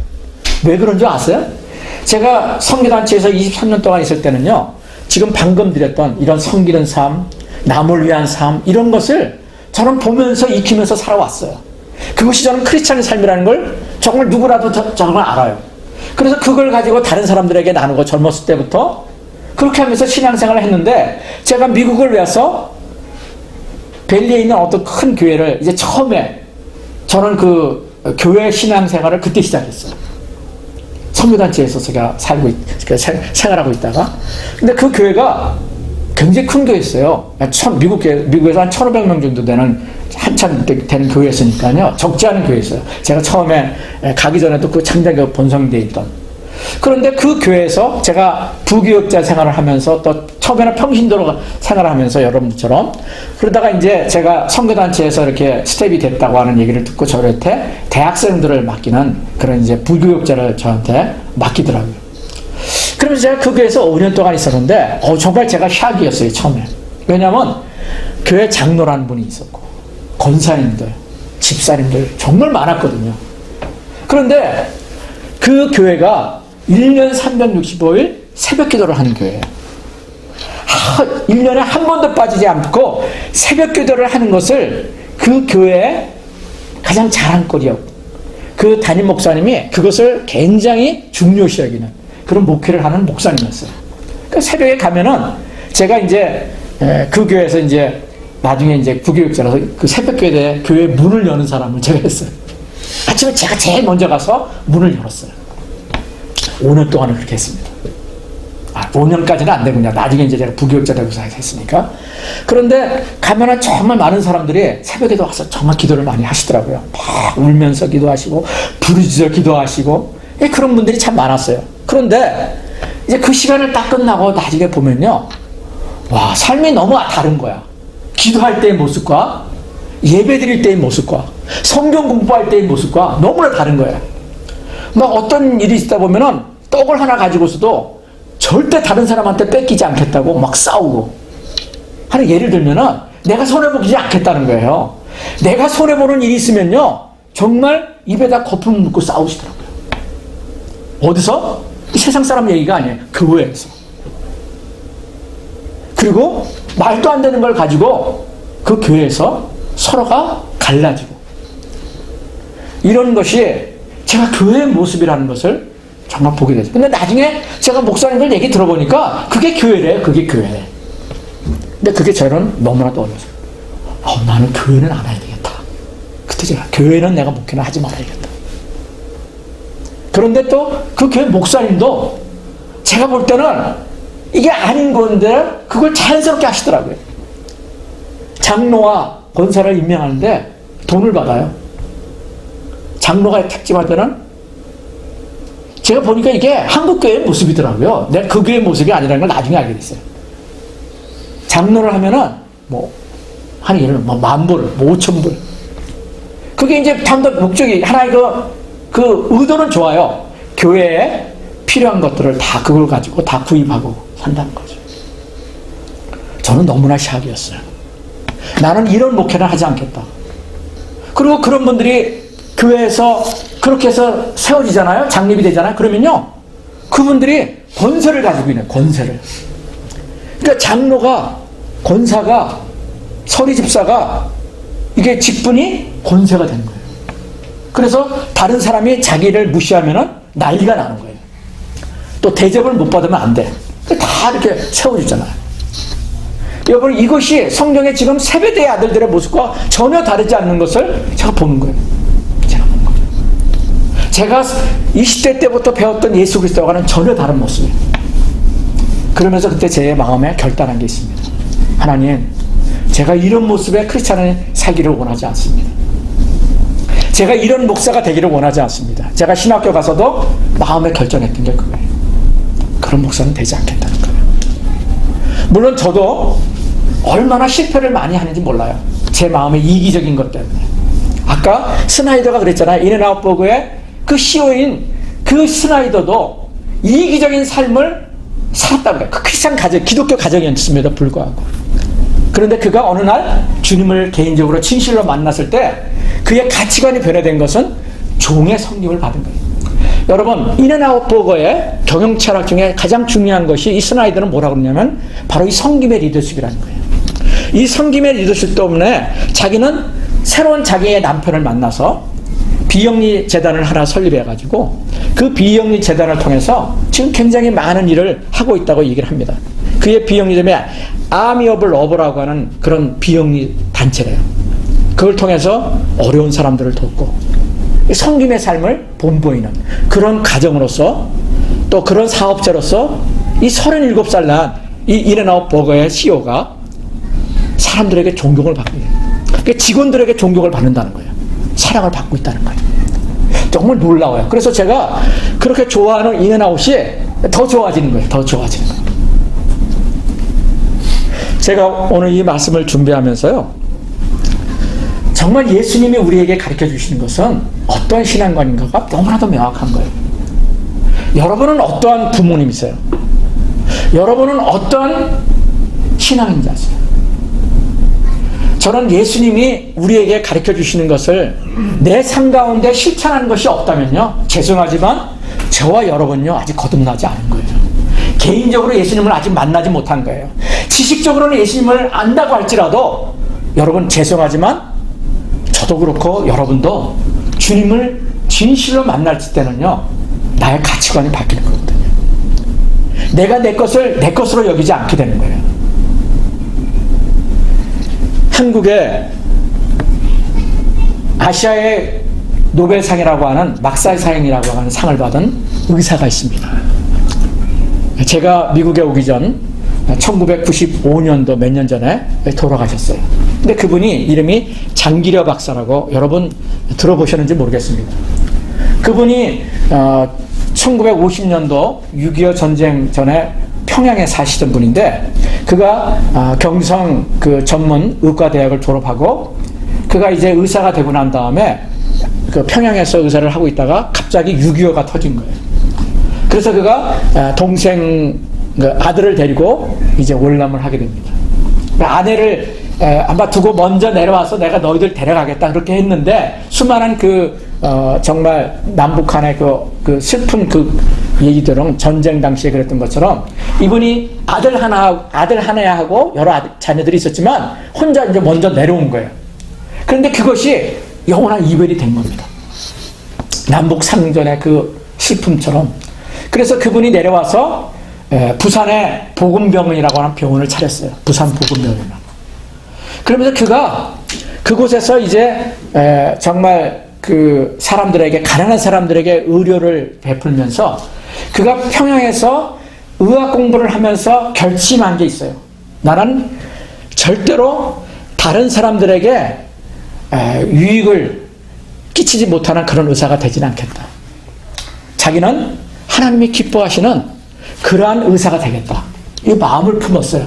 왜 그런 줄 아세요? 제가 선교단체에서 23년 동안 있을 때는요, 지금 방금 드렸던 이런 섬기는 삶, 남을 위한 삶, 이런 것을 저는 보면서 익히면서 살아왔어요. 그것이 저는 크리스찬의 삶이라는 걸 정말 누구라도 정말 알아요. 그래서 그걸 가지고 다른 사람들에게 나누고 젊었을 때부터 그렇게 하면서 신앙생활을 했는데, 제가 미국을 와서 벨리에 있는 어떤 큰 교회를 이제 처음에, 저는 그 교회 신앙생활을 그때 시작했어요. 선교단체에서 제가 생활하고 있다가, 근데 그 교회가 굉장히 큰 교회였어요. 미국에서 한 1,500명 정도 되는, 한참 되는 교회였으니까요. 적지 않은 교회였어요. 제가 처음에 가기 전에도 그 창작교 본성되어 있던. 그런데 그 교회에서 제가 부교육자 생활을 하면서, 또 처음에는 평신도로 생활을 하면서 여러분들처럼, 그러다가 이제 제가 선교단체에서 이렇게 스텝이 됐다고 하는 얘기를 듣고 저한테 대학생들을 맡기는 그런 이제 부교육자를 저한테 맡기더라고요. 그러면서 제가 그 교회에서 5년 동안 있었는데 정말 제가 샥이었어요, 처음에. 왜냐하면 교회 장로라는 분이 있었고 권사님들, 집사님들 정말 많았거든요. 그런데 그 교회가 1년 365일 새벽 기도를 하는 교회예요. 1년에 한 번도 빠지지 않고 새벽 기도를 하는 것을 그 교회의 가장 자랑거리였고 그 담임 목사님이 그것을 굉장히 중요시 여기는 그런 목회를 하는 목사님이었어요. 그 새벽에 가면은 제가 이제 그 교회에서 이제 나중에 이제 부교육자라서 그 새벽 교회 문을 여는 사람을 제가 했어요. 아침에 제가 제일 먼저 가서 문을 열었어요. 5년 동안을 그렇게 했습니다. 5년까지는 안 되군요. 나중에 이제 제가 부교육자 되고서 했으니까. 그런데 가면은 정말 많은 사람들이 새벽에도 와서 정말 기도를 많이 하시더라고요. 막 울면서 기도하시고 부르짖어 기도하시고 그런 분들이 참 많았어요. 그런데 이제 그 시간을 딱 끝나고 나중에 보면요, 와, 삶이 너무 다른 거야. 기도할 때의 모습과 예배 드릴 때의 모습과 성경 공부할 때의 모습과 너무나 다른 거예요. 막 어떤 일이 있다 보면은 떡을 하나 가지고서도 절대 다른 사람한테 뺏기지 않겠다고 막 싸우고 하는, 예를 들면은 내가 손해보지 않겠다는 거예요. 내가 손해보는 일이 있으면요 정말 입에다 거품 묻고 싸우시더라고요. 어디서? 세상 사람 얘기가 아니에요. 교회에서. 그리고 말도 안 되는 걸 가지고 그 교회에서 서로가 갈라지고, 이런 것이 제가 교회의 모습이라는 것을 정말 보게 되죠. 근데 나중에 제가 목사님들 얘기 들어보니까 그게 교회래요. 그게 교회. 근데 그게 저는 너무나도 어려워서 나는 교회는 안 해야 되겠다. 그때 제가 교회는 내가 목회는 하지 말아야겠다. 그런데 또 그 교회 목사님도 제가 볼 때는 이게 아닌 건데 그걸 자연스럽게 하시더라고요. 장로와 권사를 임명하는데 돈을 받아요. 장로가 택직할 때는 제가 보니까 이게 한국교회의 모습이더라고요. 내가 그 교회의 모습이 아니라는 걸 나중에 알게 됐어요. 장로를 하면은 한 일을 10,000불, 5,000불. 그게 이제 담당 목적이 하나의 그 의도는 좋아요. 교회에 필요한 것들을 다 그걸 가지고 다 구입하고 산다는 거죠. 저는 너무나 샥이었어요. 나는 이런 목회를 하지 않겠다. 그리고 그런 분들이 교회에서 그렇게 해서 세워지잖아요. 장립이 되잖아요. 그러면요, 그분들이 권세를 가지고 있는, 권세를. 그러니까 장로가, 권사가, 서리집사가 이게 직분이 권세가 되는 거예요. 그래서 다른 사람이 자기를 무시하면은 난리가 나는 거예요. 또 대접을 못 받으면 안 돼. 다 이렇게 세워주잖아요. 여러분, 이것이 성경의 지금 세배대의 아들들의 모습과 전혀 다르지 않는 것을 제가 보는 거예요. 제가 20대 때부터 배웠던 예수 그리스도와는 전혀 다른 모습이에요. 그러면서 그때 제 마음에 결단한 게 있습니다. 하나님, 제가 이런 모습의 크리스찬을 살기를 원하지 않습니다. 제가 이런 목사가 되기를 원하지 않습니다. 제가 신학교 가서도 마음에 결정했던 게 그거예요. 그런 목사는 되지 않겠다는 거예요. 물론 저도 얼마나 실패를 많이 하는지 몰라요. 제 마음의 이기적인 것 때문에. 아까 스나이더가 그랬잖아요. 인앤아웃버거의 그 CEO인 그 스나이더도 이기적인 삶을 살았다고 그래요. 그 크리스찬 가정, 기독교 가정이었음에도 불구하고. 그런데 그가 어느 날 주님을 개인적으로 진실로 만났을 때 그의 가치관이 변화된 것은 종의 섬김을 받은 거예요. 여러분, 인앤아웃버거의 경영 철학 중에 가장 중요한 것이, 이 스나이더는 뭐라고 그러냐면 바로 이 섬김의 리더십이라는 거예요. 이 섬김의 리더십 때문에 자기는 새로운 자기의 남편을 만나서 비영리 재단을 하나 설립해가지고 그 비영리 재단을 통해서 지금 굉장히 많은 일을 하고 있다고 얘기를 합니다. 그의 비영리 때문에 아미 오브 러브라고 하는 그런 비영리 단체래요. 그걸 통해서 어려운 사람들을 돕고 섬김의 삶을 본보이는 그런 가정으로서, 또 그런 사업자로서 이 37살 난 이 인앤아웃버거의 CEO가 사람들에게 존경을 받고 있는, 그러니까 직원들에게 존경을 받는다는 거예요. 사랑을 받고 있다는 거예요. 정말 놀라워요. 그래서 제가 그렇게 좋아하는 인앤아웃이 더 좋아지는 거예요. 더 좋아지는 거예요. 제가 오늘 이 말씀을 준비하면서요, 정말 예수님이 우리에게 가르쳐 주시는 것은 어떠한 신앙관인가가 너무나도 명확한 거예요. 여러분은 어떠한 부모님이세요? 여러분은 어떤 신앙인지 아세요? 저는 예수님이 우리에게 가르쳐 주시는 것을 내 삶 가운데 실천하는 것이 없다면요, 죄송하지만 저와 여러분요 아직 거듭나지 않은 거예요. 개인적으로 예수님을 아직 만나지 못한 거예요. 지식적으로는 예수님을 안다고 할지라도 여러분 죄송하지만 저도 그렇고 여러분도 주님을 진실로 만날 때는요 나의 가치관이 바뀌는 거거든요. 내가 내 것을 내 것으로 여기지 않게 되는 거예요. 한국에 아시아의 노벨상이라고 하는 막살사형이라고 하는 상을 받은 의사가 있습니다. 제가 미국에 오기 전 1995년도 몇 년 전에 돌아가셨어요. 근데 그분이 이름이 장기려 박사라고 여러분 들어보셨는지 모르겠습니다. 그분이 1950년도 6.25 전쟁 전에 평양에 사시던 분인데, 그가 경성 그 전문 의과대학을 졸업하고 그가 이제 의사가 되고 난 다음에 그 평양에서 의사를 하고 있다가 갑자기 6.25가 터진 거예요. 그래서 그가 동생 아들을 데리고 이제 월남을 하게 됩니다. 아내를 아마 두고 먼저 내려와서 내가 너희들 데려가겠다 그렇게 했는데, 수많은 정말 남북한의 그 슬픈 그 얘기들은 전쟁 당시에 그랬던 것처럼 이분이 아들 하나야 하고 여러 자녀들이 있었지만 혼자 이제 먼저 내려온 거예요. 그런데 그것이 영원한 이별이 된 겁니다. 남북 상전의 그 슬픔처럼. 그래서 그분이 내려와서 부산에 복음병원이라고 하는 병원을 차렸어요. 부산 복음병원이라고. 그러면서 그가 그곳에서 이제 정말 그 사람들에게, 가난한 사람들에게 의료를 베풀면서 그가 평양에서 의학 공부를 하면서 결심한 게 있어요. 나는 절대로 다른 사람들에게 유익을 끼치지 못하는 그런 의사가 되지는 않겠다. 자기는 하나님이 기뻐하시는 그러한 의사가 되겠다. 이 마음을 품었어요.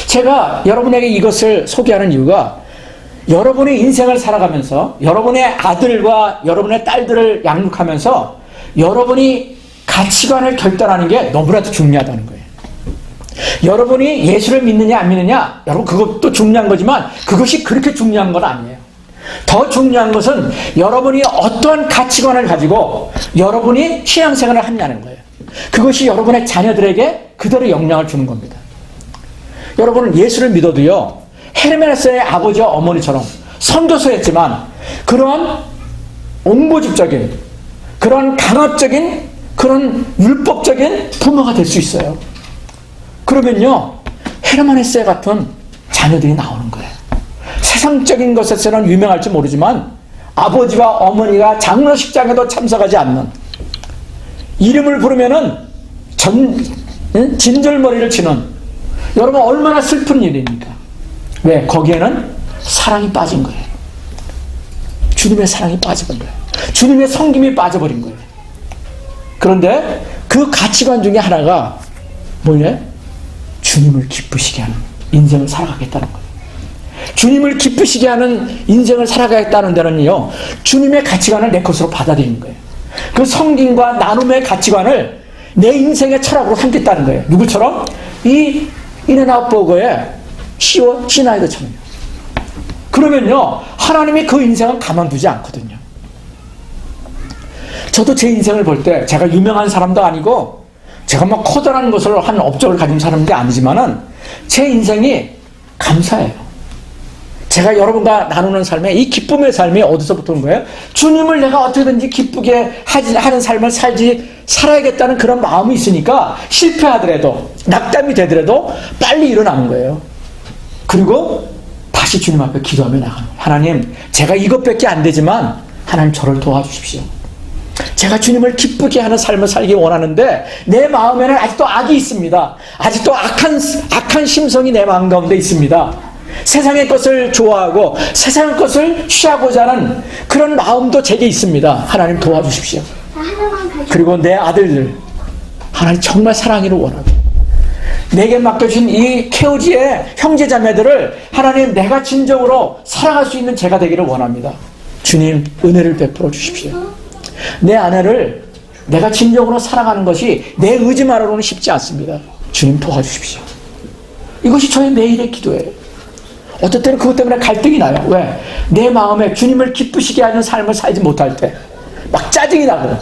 제가 여러분에게 이것을 소개하는 이유가, 여러분의 인생을 살아가면서 여러분의 아들과 여러분의 딸들을 양육하면서 여러분이 가치관을 결단하는 게 너무나도 중요하다는 거예요. 여러분이 예수를 믿느냐 안 믿느냐, 여러분 그것도 중요한 거지만 그것이 그렇게 중요한 건 아니에요. 더 중요한 것은 여러분이 어떠한 가치관을 가지고 여러분이 신앙생활을 하냐는 거예요. 그것이 여러분의 자녀들에게 그대로 영향을 주는 겁니다. 여러분은 예수를 믿어도요, 헤르메네스의 아버지와 어머니처럼 선교사였지만 그런 옹고집적인, 그런 강압적인, 그런 율법적인 부모가 될 수 있어요. 그러면요 헤르메네스 같은 자녀들이 나오는 거예요. 세상적인 것에서는 유명할지 모르지만 아버지와 어머니가 장례식장에도 참석하지 않는, 이름을 부르면은 진절머리를 치는, 여러분 얼마나 슬픈 일입니까? 왜? 거기에는 사랑이 빠진 거예요. 주님의 사랑이 빠져버린 거예요. 주님의 섬김이 빠져버린 거예요. 그런데 그 가치관 중에 하나가 뭐냐? 주님을 기쁘시게 하는 인생을 살아가겠다는 거예요. 주님을 기쁘시게 하는 인생을 살아가겠다는 데는요, 주님의 가치관을 내 것으로 받아들이는 거예요. 그 섬김과 나눔의 가치관을 내 인생의 철학으로 삼겠다는 거예요. 누구처럼? 이 인앤아웃버거의 CEO 시나이더처럼요. 그러면요 하나님이 그 인생을 가만두지 않거든요. 저도 제 인생을 볼 때, 제가 유명한 사람도 아니고 제가 막 커다란 것을 한 업적을 가진 사람도 아니지만은 제 인생이 감사해요. 제가 여러분과 나누는 삶에 이 기쁨의 삶이 어디서부터 온 거예요? 주님을 내가 어떻게든지 기쁘게 하는 삶을 살아야겠다는 그런 마음이 있으니까 실패하더라도, 낙담이 되더라도 빨리 일어나는 거예요. 그리고 다시 주님 앞에 기도하며 나가는 거예요. 하나님, 제가 이것밖에 안 되지만 하나님 저를 도와주십시오. 제가 주님을 기쁘게 하는 삶을 살기 원하는데 내 마음에는 아직도 악이 있습니다. 아직도 악한 심성이 내 마음 가운데 있습니다. 세상의 것을 좋아하고 세상의 것을 취하고자 하는 그런 마음도 제게 있습니다. 하나님 도와주십시오. 그리고 내 아들들, 하나님 정말 사랑하기를 원하고, 내게 맡겨주신 이 케오지의 형제자매들을 하나님 내가 진정으로 사랑할 수 있는 제가 되기를 원합니다. 주님 은혜를 베풀어 주십시오. 내 아내를 내가 진정으로 사랑하는 것이 내 의지만으로는 쉽지 않습니다. 주님 도와주십시오. 이것이 저의 매일의 기도예요. 어떨 때는 그것 때문에 갈등이 나요. 왜? 내 마음에 주님을 기쁘시게 하는 삶을 살지 못할 때 막 짜증이 나거든.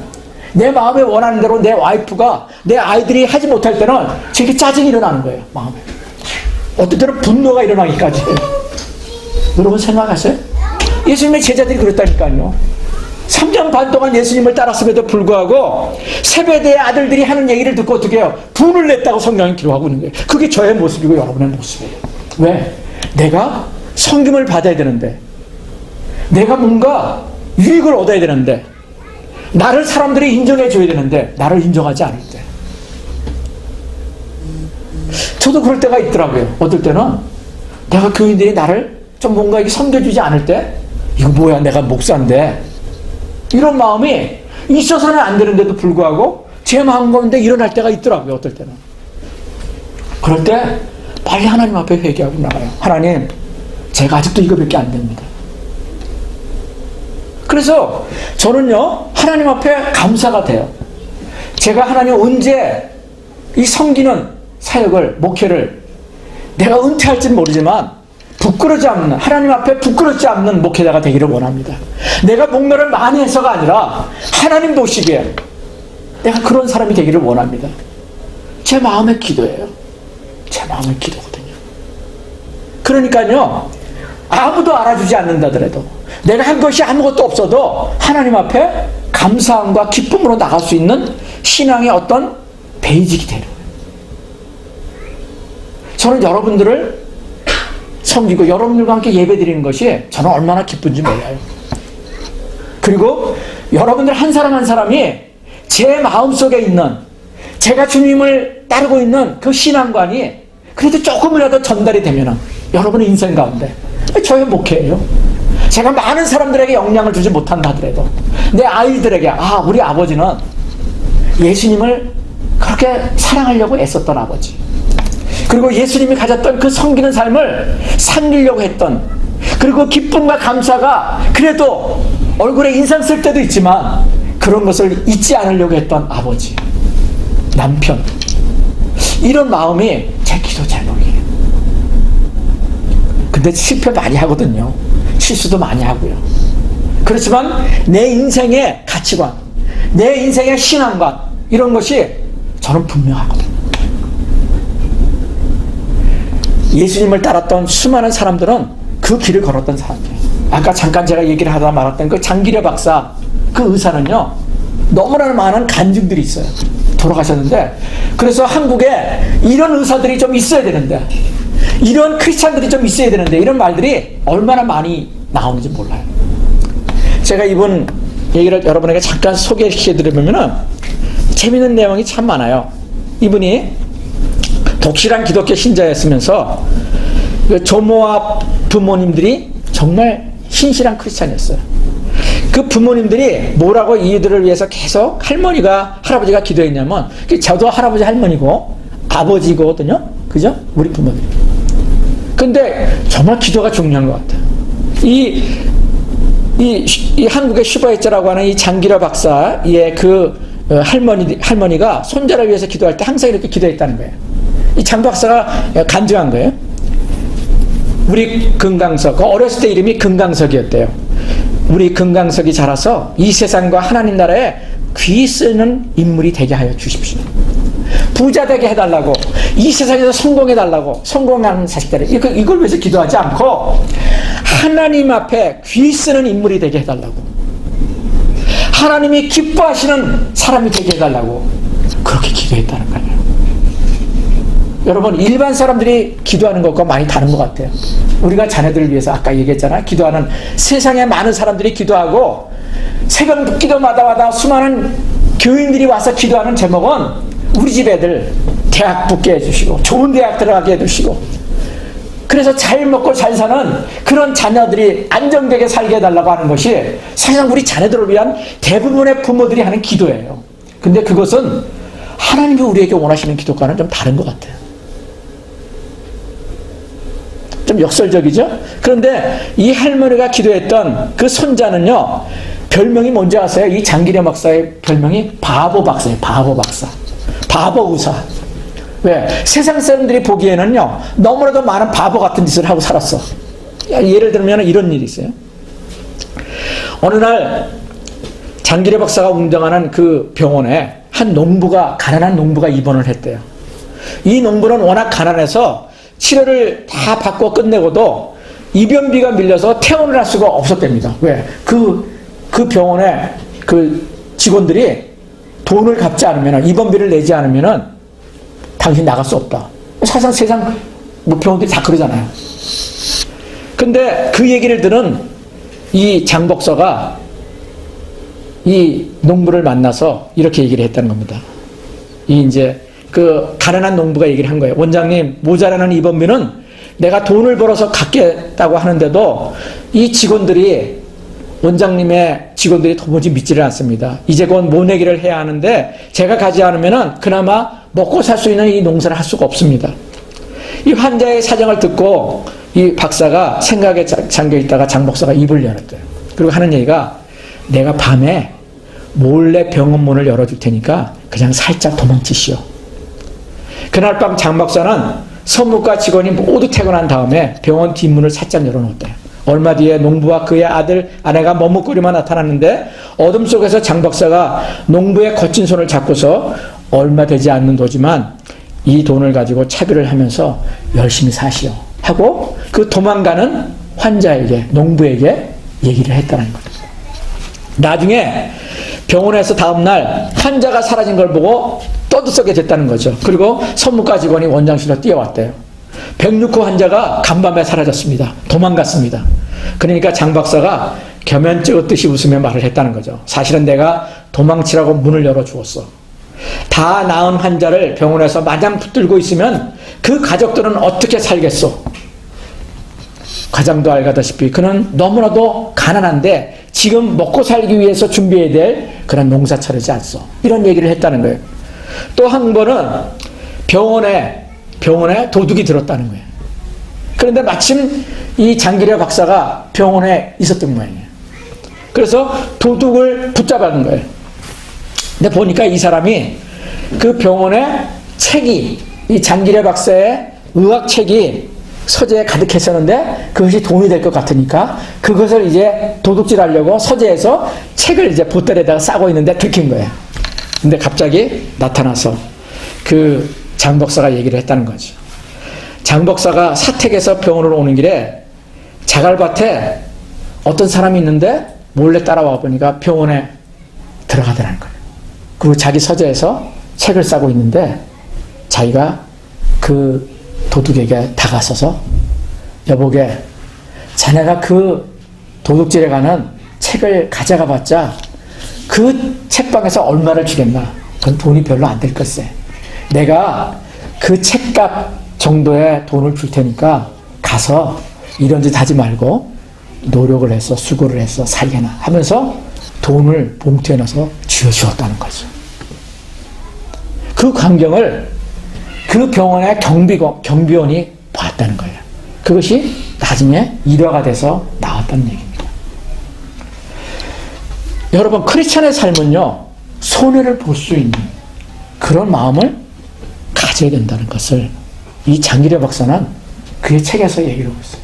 내 마음에 원하는 대로 내 와이프가, 내 아이들이 하지 못할 때는 제게 짜증이 일어나는 거예요. 마음에. 어떨 때는 분노가 일어나기까지 해요. 여러분 생각하세요? 예수님의 제자들이 그랬다니까요. 3년 반 동안 예수님을 따랐음에도 불구하고 세베대의 아들들이 하는 얘기를 듣고 어떻게 해요? 분을 냈다고 성경이 기록하고 있는 거예요. 그게 저의 모습이고 여러분의 모습이에요. 왜? 내가 섬김을 받아야 되는데, 내가 뭔가 유익을 얻어야 되는데, 나를 사람들이 인정해 줘야 되는데 나를 인정하지 않을 때, 저도 그럴 때가 있더라고요. 어떨 때는 내가 교인들이 나를 좀 뭔가 섬겨주지 않을 때, 이거 뭐야, 내가 목사인데, 이런 마음이 있어서는 안 되는데도 불구하고 제 마음 가운데 일어날 때가 있더라고요. 어떨 때는. 그럴 때 빨리 하나님 앞에 회개하고 나가요. 하나님, 제가 아직도 이거밖에 안 됩니다. 그래서 저는요, 하나님 앞에 감사가 돼요. 제가 하나님 언제 이 섬기는 사역을, 목회를 내가 은퇴할지는 모르지만 부끄러지 않는, 하나님 앞에 부끄럽지 않는 목회자가 되기를 원합니다. 내가 뭔가를 많이 해서가 아니라 하나님 보시기에 내가 그런 사람이 되기를 원합니다. 제 마음의 기도예요. 제 마음의 기도거든요. 그러니까요, 아무도 알아주지 않는다더라도, 내가 한 것이 아무것도 없어도 하나님 앞에 감사함과 기쁨으로 나갈 수 있는 신앙의 어떤 베이직이 되는 거예요. 저는 여러분들을 섬기고 여러분들과 함께 예배드리는 것이 저는 얼마나 기쁜지 몰라요. 그리고 여러분들 한 사람 한 사람이 제 마음속에 있는, 제가 주님을 따르고 있는 그 신앙관이 그래도 조금이라도 전달이 되면 여러분의 인생 가운데, 저의 목회예요. 제가 많은 사람들에게 영향을 주지 못한다 하더라도 내 아이들에게, 아, 우리 아버지는 예수님을 그렇게 사랑하려고 애썼던 아버지, 그리고 예수님이 가졌던 그 섬기는 삶을 살리려고 했던, 그리고 기쁨과 감사가 그래도 얼굴에 인상 쓸 때도 있지만 그런 것을 잊지 않으려고 했던 아버지, 남편, 이런 마음이 제 기도 제목이에요. 근데 실패 많이 하거든요. 실수도 많이 하고요. 그렇지만 내 인생의 가치관, 내 인생의 신앙관, 이런 것이 저는 분명하거든요. 예수님을 따랐던 수많은 사람들은 그 길을 걸었던 사람이에요. 아까 잠깐 제가 얘기를 하다 말았던 그 장기려 박사, 그 의사는요, 너무나 많은 간증들이 있어요. 돌아가셨는데, 그래서 한국에 이런 의사들이 좀 있어야 되는데, 이런 크리스찬들이 좀 있어야 되는데, 이런 말들이 얼마나 많이 나오는지 몰라요. 제가 이분 얘기를 여러분에게 잠깐 소개시켜드리면은 재밌는 내용이 참 많아요. 이분이 독실한 기독교 신자였으면서 그 조모와 부모님들이 정말 신실한 크리스찬이었어요. 그 부모님들이 뭐라고 이들을 위해서 계속 할아버지가 기도했냐면, 저도 할아버지 할머니고 아버지거든요. 그죠? 우리 부모님. 근데 정말 기도가 중요한 것 같아요. 이 한국의 슈퍼에이처라고 하는 이 장기려 박사의 그 할머니가 손자를 위해서 기도할 때 항상 이렇게 기도했다는 거예요. 이 장 박사가 간증한 거예요. 우리 금강석, 어렸을 때 이름이 금강석이었대요. 우리 금강석이 자라서 이 세상과 하나님 나라에 귀 쓰는 인물이 되게 하여 주십시오. 부자 되게 해달라고, 이 세상에서 성공해달라고, 성공하는 자식들을, 이걸 위해서 기도하지 않고 하나님 앞에 귀 쓰는 인물이 되게 해달라고, 하나님이 기뻐하시는 사람이 되게 해달라고 그렇게 기도했다는 거예요. 여러분, 일반 사람들이 기도하는 것과 많이 다른 것 같아요. 우리가 자녀들을 위해서 아까 얘기했잖아요. 기도하는, 세상에 많은 사람들이 기도하고 새벽 기도마다 수많은 교인들이 와서 기도하는 제목은 우리 집 애들 대학 붙게 해주시고 좋은 대학 들어가게 해주시고, 그래서 잘 먹고 잘 사는 그런 자녀들이 안정되게 살게 해달라고 하는 것이 사실상 우리 자녀들을 위한 대부분의 부모들이 하는 기도예요. 근데 그것은 하나님이 우리에게 원하시는 기도과는 좀 다른 것 같아요. 좀 역설적이죠? 그런데 이 할머니가 기도했던 그 손자는요, 별명이 뭔지 아세요? 이 장기려 박사의 별명이 바보 박사예요. 바보 박사, 바보 의사. 왜? 세상 사람들이 보기에는요, 너무나도 많은 바보 같은 짓을 하고 살았어. 예를 들면 이런 일이 있어요. 어느 날 장기려 박사가 운영하는 그 병원에 한 농부가, 가난한 농부가 입원을 했대요. 이 농부는 워낙 가난해서 치료를 다 받고 끝내고도 입원비가 밀려서 퇴원을 할 수가 없었답니다. 왜? 그 병원에 그 직원들이 돈을 갚지 않으면, 입원비를 내지 않으면 당신 나갈 수 없다. 사실상 세상 뭐 병원들이 다 그러잖아요. 근데 그 얘기를 들은 이 장 박사가 이 농부를 만나서 이렇게 얘기를 했다는 겁니다. 이제 그 가난한 농부가 얘기를 한 거예요. 원장님, 모자라는 입원비는 내가 돈을 벌어서 갚겠다고 하는데도 이 직원들이, 원장님의 직원들이 도무지 믿지를 않습니다. 이제 곧 모내기를 해야 하는데 제가 가지 않으면은 그나마 먹고 살 수 있는 이 농사를 할 수가 없습니다. 이 환자의 사정을 듣고 이 박사가 생각에 잠겨 있다가 장 박사가 입을 열었대요. 그리고 하는 얘기가, 내가 밤에 몰래 병원 문을 열어줄 테니까 그냥 살짝 도망치시오. 그날 밤 장 박사는 선무과 직원이 모두 퇴근한 다음에 병원 뒷문을 살짝 열어놓았대요. 얼마 뒤에 농부와 그의 아내가 머뭇거리만 나타났는데 어둠 속에서 장 박사가 농부의 거친 손을 잡고서, 얼마 되지 않는 도지만 이 돈을 가지고 차비를 하면서 열심히 사시오 하고 그 도망가는 환자에게, 농부에게 얘기를 했다는 거죠. 나중에 병원에서 다음날 환자가 사라진 걸 보고 떠들썩게 됐다는 거죠. 그리고 선무과 직원이 원장실로 뛰어왔대요. 106호 환자가 간밤에 사라졌습니다. 도망갔습니다. 그러니까 장 박사가 겸연 찍었듯이 웃으며 말을 했다는 거죠. 사실은 내가 도망치라고 문을 열어주었어. 다 나은 환자를 병원에서 마냥 붙들고 있으면 그 가족들은 어떻게 살겠소? 과장도 알다시피 그는 너무나도 가난한데 지금 먹고 살기 위해서 준비해야 될 그런 농사 차리지 않소. 이런 얘기를 했다는 거예요. 또 한 번은 병원에 도둑이 들었다는 거예요. 그런데 마침 이 장기려 박사가 병원에 있었던 모양이에요. 그래서 도둑을 붙잡은 거예요. 근데 보니까 이 사람이 그 병원에 책이, 이 장기려 박사의 의학책이 서재에 가득했었는데 그것이 돈이 될 것 같으니까 그것을 이제 도둑질 하려고 서재에서 책을 이제 보따리에다가 싸고 있는데 들킨 거예요. 근데 갑자기 나타나서 그 장 박사가 얘기를 했다는 거죠. 장 박사가 사택에서 병원으로 오는 길에 자갈밭에 어떤 사람이 있는데 몰래 따라와 보니까 병원에 들어가더라는 거예요. 그리고 자기 서재에서 책을 싸고 있는데 자기가 그 도둑에게 다가서서, 여보게, 자네가 그 도둑질에 가는 책을 가져가 봤자 그 책방에서 얼마를 주겠나? 그건 돈이 별로 안 될 걸세. 내가 그 책값 정도의 돈을 줄 테니까 가서 이런 짓 하지 말고 노력을 해서 수고를 해서 살게나 하면서 돈을 봉투에 넣어서 쥐어주었다는 거죠. 그 광경을 그 병원의 경비원이 봤다는 거예요. 그것이 나중에 일화가 돼서 나왔다는 얘기입니다. 여러분, 크리스찬의 삶은요, 손해를 볼 수 있는 그런 마음을 가져야 된다는 것을 이 장기려 박사는 그의 책에서 얘기를 하고 있어요.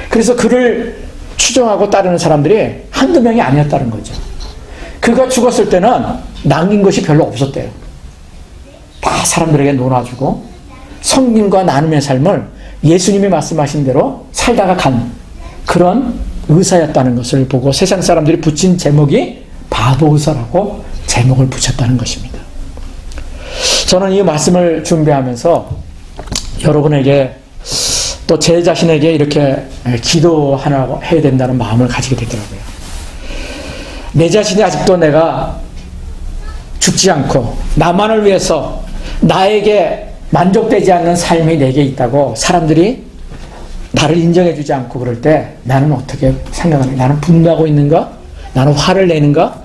그래서 그를 추종하고 따르는 사람들이 한두 명이 아니었다는 거죠. 그가 죽었을 때는 남긴 것이 별로 없었대요. 다 사람들에게 놀아주고 성김과 나눔의 삶을 예수님이 말씀하신 대로 살다가 간 그런 의사였다는 것을 보고 세상 사람들이 붙인 제목이 바보 의사라고 제목을 붙였다는 것입니다. 저는 이 말씀을 준비하면서 여러분에게 또 제 자신에게 이렇게 기도하라고 해야 된다는 마음을 가지게 되더라고요. 내 자신이 아직도 내가 죽지 않고 나만을 위해서 나에게 만족되지 않는 삶이 내게 있다고 사람들이 나를 인정해 주지 않고 그럴 때 나는 어떻게 생각하는가? 나는 분노하고 있는가? 나는 화를 내는가?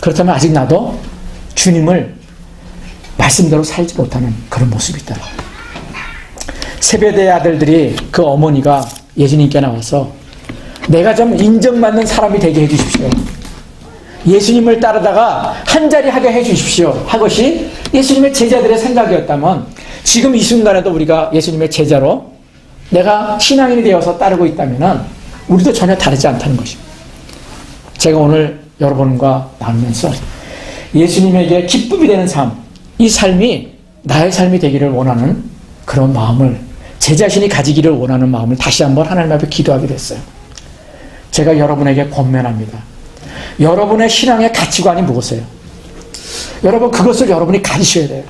그렇다면 아직 나도 주님을 말씀대로 살지 못하는 그런 모습이 있다. 세베대의 아들들이 그 어머니가 예수님께 나와서 내가 좀 인정받는 사람이 되게 해주십시오. 예수님을 따르다가 한 자리 하게 해주십시오. 하것이 예수님의 제자들의 생각이었다면 지금 이 순간에도 우리가 예수님의 제자로 내가 신앙인이 되어서 따르고 있다면 우리도 전혀 다르지 않다는 것입니다. 제가 오늘 여러분과 나누면서 예수님에게 기쁨이 되는 삶, 이 삶이 나의 삶이 되기를 원하는 그런 마음을, 제 자신이 가지기를 원하는 마음을 다시 한번 하나님 앞에 기도하게 됐어요. 제가 여러분에게 권면합니다. 여러분의 신앙의 가치관이 무엇이에요? 여러분, 그것을 여러분이 가지셔야 돼요.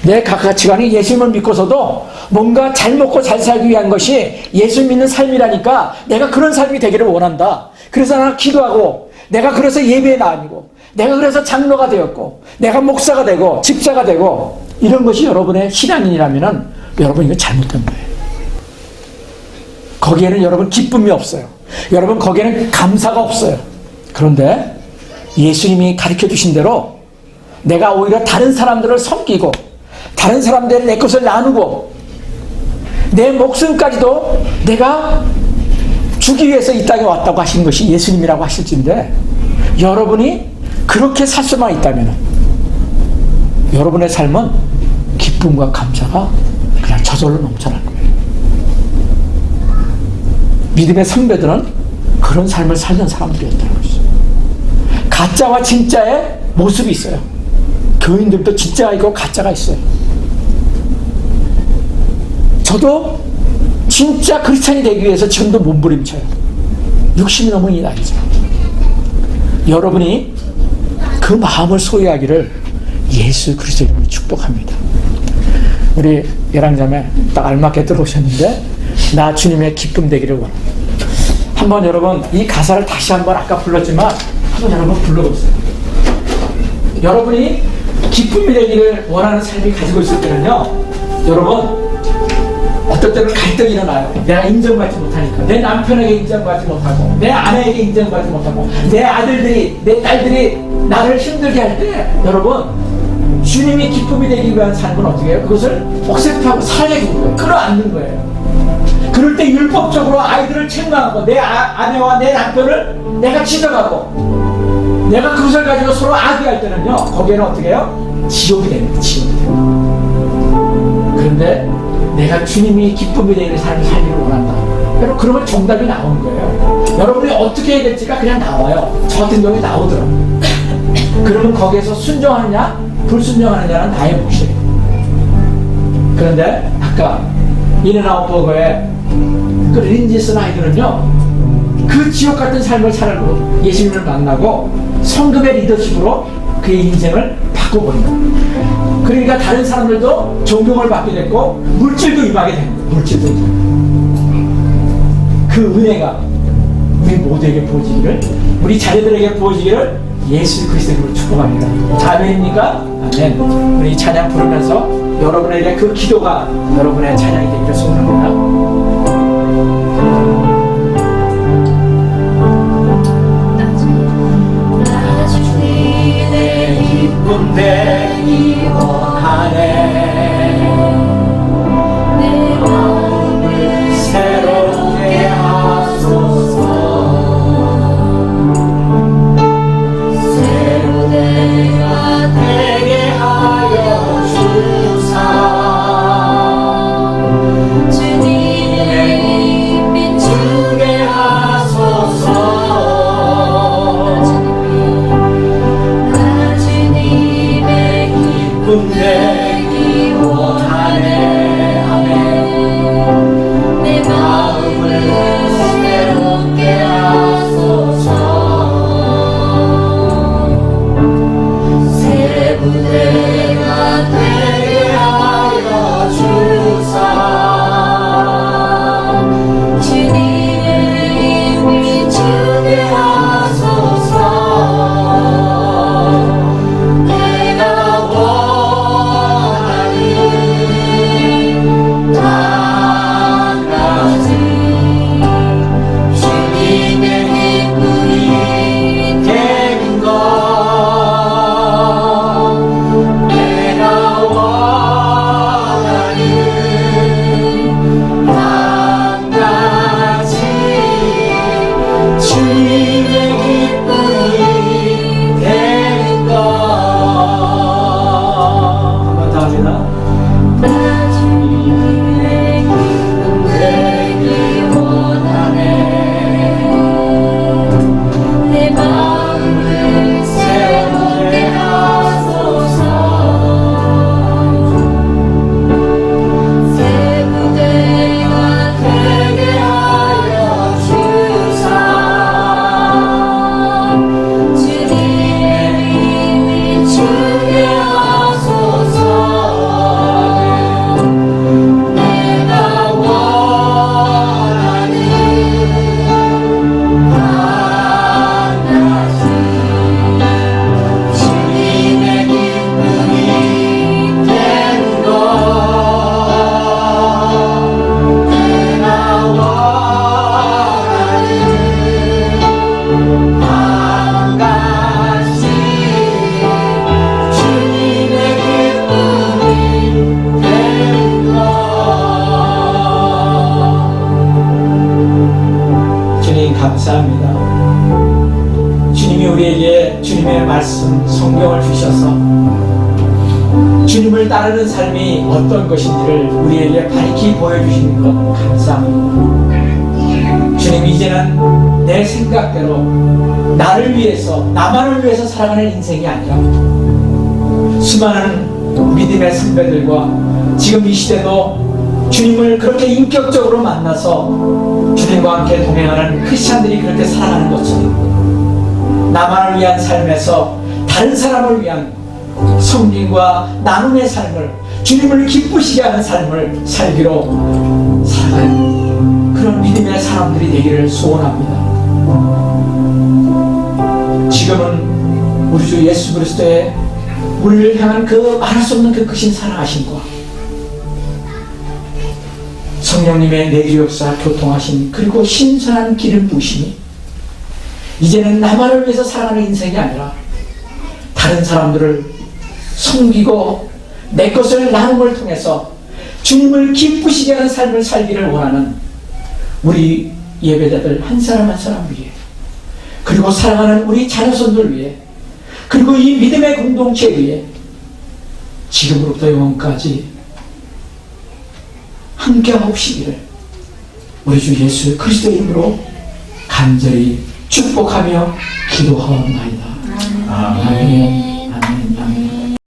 내 가치관이 예수님을 믿고서도 뭔가 잘 먹고 잘 살기 위한 것이 예수 믿는 삶이라니까 내가 그런 삶이 되기를 원한다. 그래서 나는 기도하고, 내가 그래서 예배에 나아니고, 내가 그래서 장로가 되었고, 내가 목사가 되고 집사가 되고, 이런 것이 여러분의 신앙인이라면 여러분 이거 잘못된 거예요. 거기에는 여러분 기쁨이 없어요. 여러분 거기에는 감사가 없어요. 그런데 예수님이 가르쳐 주신 대로 내가 오히려 다른 사람들을 섬기고 다른 사람들의 내 것을 나누고 내 목숨까지도 내가 주기 위해서 이 땅에 왔다고 하신 것이 예수님이라고 하실진데, 여러분이 그렇게 살 수만 있다면 여러분의 삶은 기쁨과 감사가 그냥 저절로 넘쳐날 거예요. 믿음의 선배들은 그런 삶을 살던 사람들이었다는 것이죠. 가짜와 진짜의 모습이 있어요. 교인들도 진짜가 있고 가짜가 있어요. 저도 진짜 크리스찬이 되기 위해서 지금도 몸부림쳐요. 60이 넘은 이 나이죠. 여러분이 그 마음을 소유하기를 예수 그리스도 이름으로 축복합니다. 우리 예랑자매 딱 알맞게 들어오셨는데, 나 주님의 기쁨 되기를 원합니다. 한번 여러분 이 가사를 다시 한번 아까 불렀지만 한번 여러분 불러보세요. 여러분이 기쁨이 되기를 원하는 삶이 가지고 있을 때는요, 여러분 어떨 때는 갈등이 일어나요. 내가 인정받지 못하니까, 내 남편에게 인정받지 못하고, 내 아내에게 인정받지 못하고, 내 아들들이, 내 딸들이 나를 힘들게 할 때, 여러분 주님이 기쁨이 되기 위한 삶은 어떻게 해요? 그것을 억셉트하고 살려주는 거예요. 끌어안는 거예요. 그럴 때 율법적으로 아이들을 책망하고, 내 아내와 내 남편을 내가 지적하고, 내가 그것을 가지고 서로 악의할 때는요, 거기에는 어떻게 해요? 지옥이 됩니다. 지옥이 됩니다. 그런데 내가 주님이 기쁨이 되는 삶을 살기를 원한다. 여러분, 그러면 정답이 나오는 거예요. 여러분이 어떻게 해야 될지가 그냥 나와요. 저 같은 경우에 나오더라고요. 그러면 거기에서 순종하느냐 불순종하느냐는 나의 몫이에요. 그런데 아까 인앤아웃버거의 그 린지 스나이더는요, 그 지옥 같은 삶을 살고 예수님을 만나고 성금의 리더십으로 그의 인생을 바꿔버립니다. 그러니까 다른 사람들도 존경을 받게 됐고 물질도 임하게 됩니다. 물질도. 그 은혜가 우리 모두에게 부어지기를, 우리 자녀들에게 부어지기를 예수 그리스도로 축복합니다. 아멘입니까? 아멘. 우리 찬양 부르면서 여러분에게 그 기도가 여러분의 찬양이 되기를 소원합니다. 기쁨 되기 원하네. 내 마음을 새롭게 하소서. 새로 내가 되게 하여 주사. 주님의 빛 주게 하소서. 기쁨 되기 원하네. 아멘. 내 마음을 새롭게 하소서. 새 부대가 되게 하여 주사. 주님의 빛 주게 하소서. 감사합니다. 주님이 우리에게 주님의 말씀, 성경을 주셔서 주님을 따르는 삶이 어떤 것인지를 우리에게 밝히 보여주시는 것 감사합니다. 주님, 이제는 내 생각대로 나를 위해서, 나만을 위해서 살아가는 인생이 아니라 수많은 믿음의 선배들과 지금 이 시대도 주님을 그렇게 인격적으로 만나서 주님과 함께 동행하는 크리스찬들이 그렇게 살아가는 것처럼 나만을 위한 삶에서 다른 사람을 위한 섬김과 나눔의 삶을, 주님을 기쁘시게 하는 삶을 살기로 살아가는 그런 믿음의 사람들이 되기를 소원합니다. 지금은 우리 주 예수 그리스도의 우리를 향한 그 말할 수 없는 그 크신 사랑하심과 성령님의 내주 역사 교통하심, 그리고 신선한 기름 부으심이 이제는 나만을 위해서 살아가는 인생이 아니라 다른 사람들을 섬기고 내 것을 나눔을 통해서 주님을 기쁘시게 하는 삶을 살기를 원하는 우리 예배자들 한 사람 한 사람 위해, 그리고 사랑하는 우리 자녀손들 위해, 그리고 이 믿음의 공동체 위해 지금으로부터 영원까지 함께하옵시기를 우리 주 예수 그리스도 이름으로 간절히 축복하며 기도하옵나이다. 아멘. 아멘. 아멘.